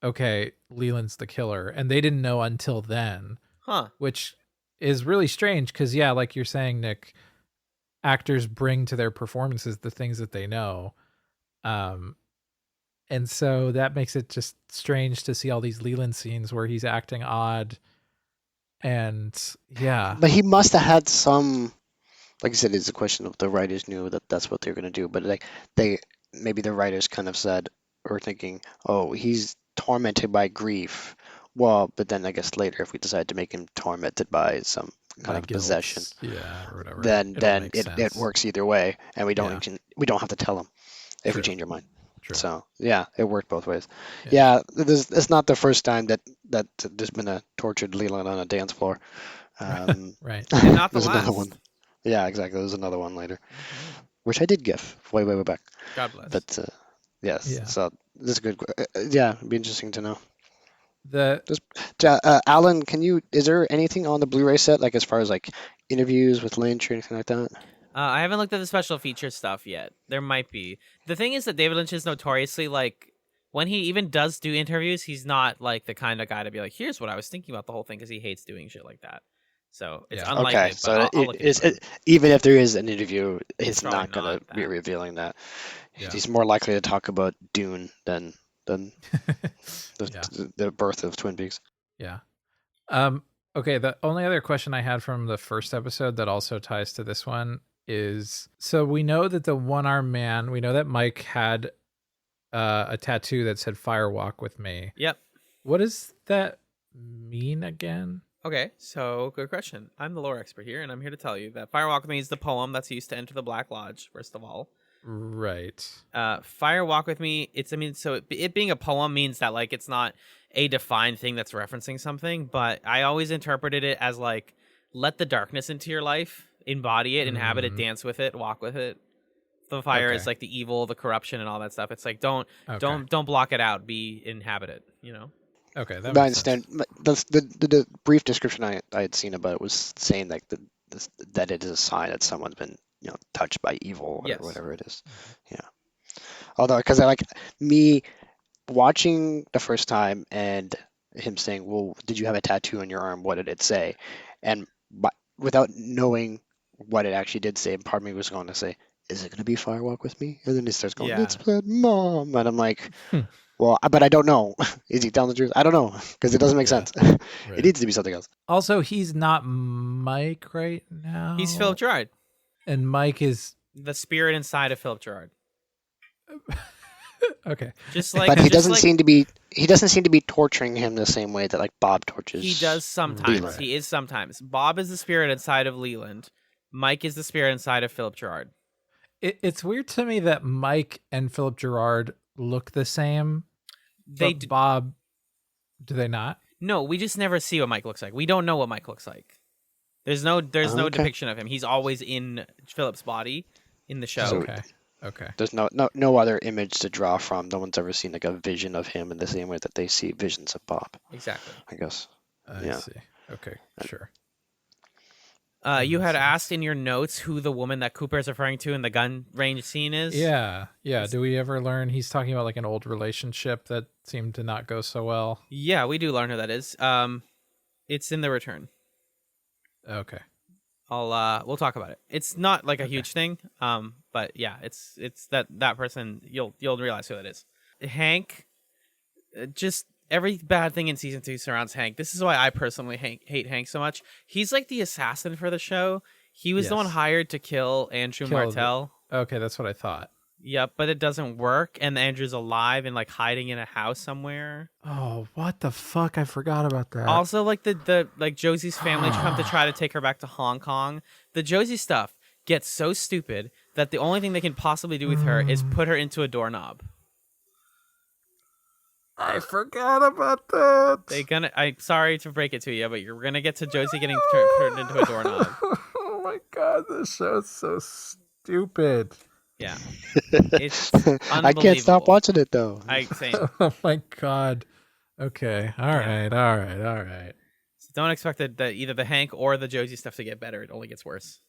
okay, Leland's the killer. And they didn't know until then. Huh. Which is really strange because, yeah, like you're saying, Nick, actors bring to their performances the things that they know. And so that makes it just strange to see all these Leland scenes where he's acting odd. And yeah. But he must have had some, like I said, it's a question of the writers knew that that's what they were going to do. But like maybe the writers kind of said, or thinking, oh, he's tormented by grief. Well, but then I guess later, if we decide to make him tormented by some kind of guilt, possession, or whatever, then it works either way, and we don't have to tell him if we change our mind. True. So yeah, it worked both ways. Yeah, it's not the first time that there's been a tortured Leland on a dance floor. Right, and not the there's last. another one. Yeah, exactly. There's another one later, which I did gif way back. God bless. But yes, Yeah. so this is good. Yeah, it'd be interesting to know. The Alan, is there anything on the Blu-ray set, like as far as like interviews with Lynch or anything like that? I haven't looked at the special feature stuff yet. There might be. The thing is that David Lynch is notoriously like, when he even does do interviews, he's not like the kind of guy to be like, here's what I was thinking about the whole thing, because he hates doing shit like that. So it's unlikely. Okay, but so I'll look into it. even if there is an interview, he's probably not going to be revealing that. Yeah. He's more likely to talk about Dune than the birth of Twin Peaks. Yeah. Okay, the only other question I had from the first episode that also ties to this one is, so we know that the one-armed man, we know that Mike had a tattoo that said "Fire Walk with Me." Yep. What does that mean again? Okay, so good question. I'm the lore expert here, and I'm here to tell you that Fire Walk with Me is the poem that's used to enter the Black Lodge, first of all. Right. Fire Walk with Me, it being a poem means that like it's not a defined thing that's referencing something, but I always interpreted it as like, let the darkness into your life, embody it, inhabit it, dance with it, walk with it. The fire is like the evil, the corruption, and all that stuff. It's like don't block it out, inhabit it, you know? Okay, I understand. The brief description I had seen about it was saying like that it is a sign that someone's been touched by evil or whatever it is. Yeah. Although, because I like me watching the first time and him saying, "Well, did you have a tattoo on your arm? What did it say?" And without knowing what it actually did say, part of me was going to say, "Is it going to be Fire Walk with Me?" And then he starts going, "It's said Mom," and I'm like, well, but I don't know. Is he telling the truth? I don't know, because it doesn't make sense. Right. It needs to be something else. Also, he's not Mike right now. He's Philip Gerard. And Mike is the spirit inside of Philip Gerard. Okay. Just like, but he doesn't seem to be. He doesn't seem to be torturing him the same way that like Bob tortures. He does sometimes. Leland. He is sometimes. Bob is the spirit inside of Leland. Mike is the spirit inside of Philip Gerard. It's weird to me that Mike and Philip Gerard look the same. Bob, do they not? No, we just never see what Mike looks like. We don't know what Mike looks like. There's no Okay. depiction of him. He's always in Philip's body in the show. So Okay. there's no other image to draw from. No one's ever seen like a vision of him in the same way that they see visions of Bob. Exactly. I guess. I see. Okay, sure. You had asked in your notes who the woman that Cooper is referring to in the gun range scene is. Yeah. Do we ever learn he's talking about like an old relationship that seemed to not go so well? Yeah, we do learn who that is. It's in The Return. Okay. We'll talk about it. It's not like a huge thing. But yeah, it's that person. You'll realize who that is. Hank, just every bad thing in season 2 surrounds Hank. This is why I personally hate Hank so much. He's like the assassin for the show. He was the one hired to kill Andrew Martell. Okay, that's what I thought. Yep, but it doesn't work, and Andrew's alive and like hiding in a house somewhere. Oh, what the fuck! I forgot about that. Also, like the Josie's family come to try to take her back to Hong Kong. The Josie stuff gets so stupid that the only thing they can possibly do with her is put her into a doorknob. I forgot about that. I'm sorry to break it to you, but you're gonna get to Josie getting turned into a doorknob. Oh my god, this show's so stupid. Yeah, it's I can't stop watching it though. Same. Oh my god. Okay. All right. So don't expect that either the Hank or the Josie stuff to get better. It only gets worse.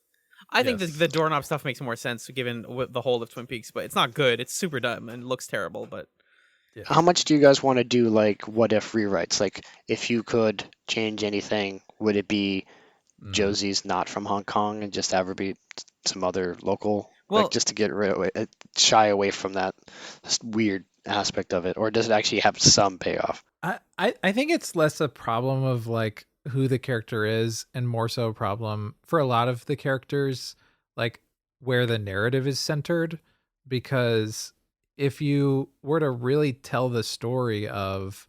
I think the doorknob stuff makes more sense given the whole of Twin Peaks, but it's not good. It's super dumb and looks terrible. But How much do you guys want to do like what if rewrites? Like if you could change anything, would it be Josie's not from Hong Kong and just have her be some other local? Like just to get shy away from that weird aspect of it, or does it actually have some payoff? I think it's less a problem of like who the character is and more so a problem for a lot of the characters, like where the narrative is centered. Because if you were to really tell the story of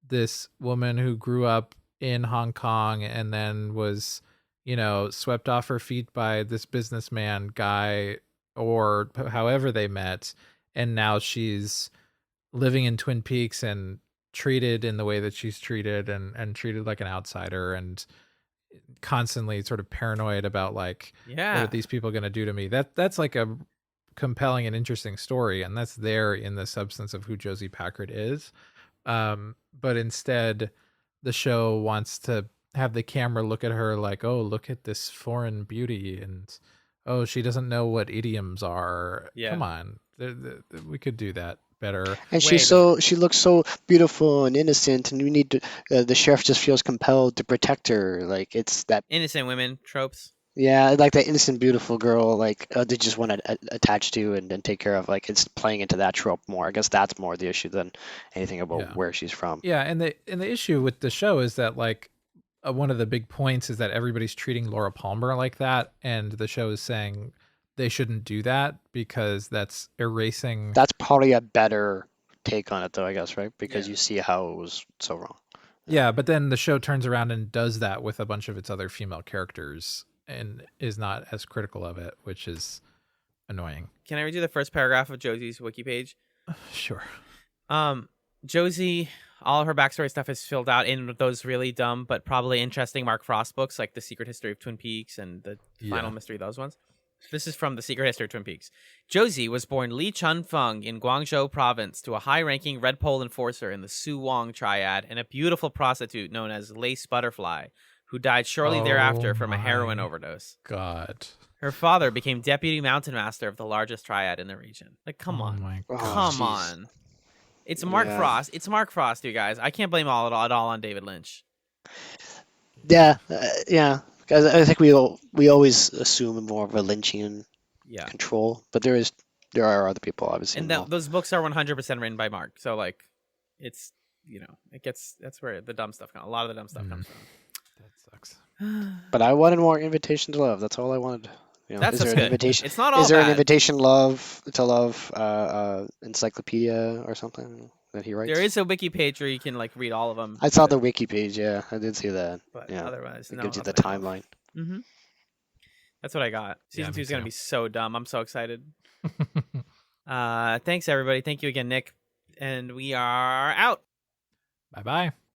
this woman who grew up in Hong Kong and then was, swept off her feet by this businessman guy or however they met, and now she's living in Twin Peaks and treated in the way that she's treated and treated like an outsider and constantly sort of paranoid about like, what are these people going to do to me? That's like a compelling and interesting story, and that's there in the substance of who Josie Packard is. But instead the show wants to have the camera look at her like, oh, look at this foreign beauty, and oh, she doesn't know what idioms are. Yeah. Come on. We could do that better. And she looks so beautiful and innocent, and we need to. The sheriff just feels compelled to protect her. Like it's that innocent women tropes. Yeah, like that innocent, beautiful girl. Like they just want to attach to and take care of. Like it's playing into that trope more. I guess that's more the issue than anything about where she's from. Yeah, and the issue with the show is that like one of the big points is that everybody's treating Laura Palmer like that, and the show is saying they shouldn't do that because that's erasing. That's probably a better take on it, though, I guess, right? Because you see how it was so wrong. Yeah, but then the show turns around and does that with a bunch of its other female characters and is not as critical of it, which is annoying. Can I read you the first paragraph of Josie's wiki page? Sure. Josie, all of her backstory stuff is filled out in those really dumb but probably interesting Mark Frost books, like The Secret History of Twin Peaks and The Final Mystery, those ones. This is from The Secret History of Twin Peaks. Josie was born Li Chun-feng in Guangzhou province to a high-ranking Red Pole enforcer in the Su Wong triad and a beautiful prostitute known as Lace Butterfly, who died shortly thereafter from a heroin overdose. God. Her father became deputy mountain master of the largest triad in the region. Like, come on. Come on. It's Mark Frost. It's Mark Frost, you guys. I can't blame it all on David Lynch. Yeah, yeah. Because I think we always assume more of a Lynchian control, but there are other people obviously. And those books are 100% written by Mark, so like, it's that's where the dumb stuff comes. A lot of the dumb stuff comes from. That sucks. But I wanted more Invitation to Love. That's all I wanted. That's is there good. an invitation? It's not all Is there bad. an invitation to love encyclopedia or something that he writes? There is a wiki page where you can like read all of them. I saw the wiki page. Yeah, I did see that. But yeah, otherwise, it no. gives you the timeline. Mm-hmm. That's what I got. Season 2 is gonna be so dumb. I'm so excited. Thanks everybody. Thank you again, Nick. And we are out. Bye-bye.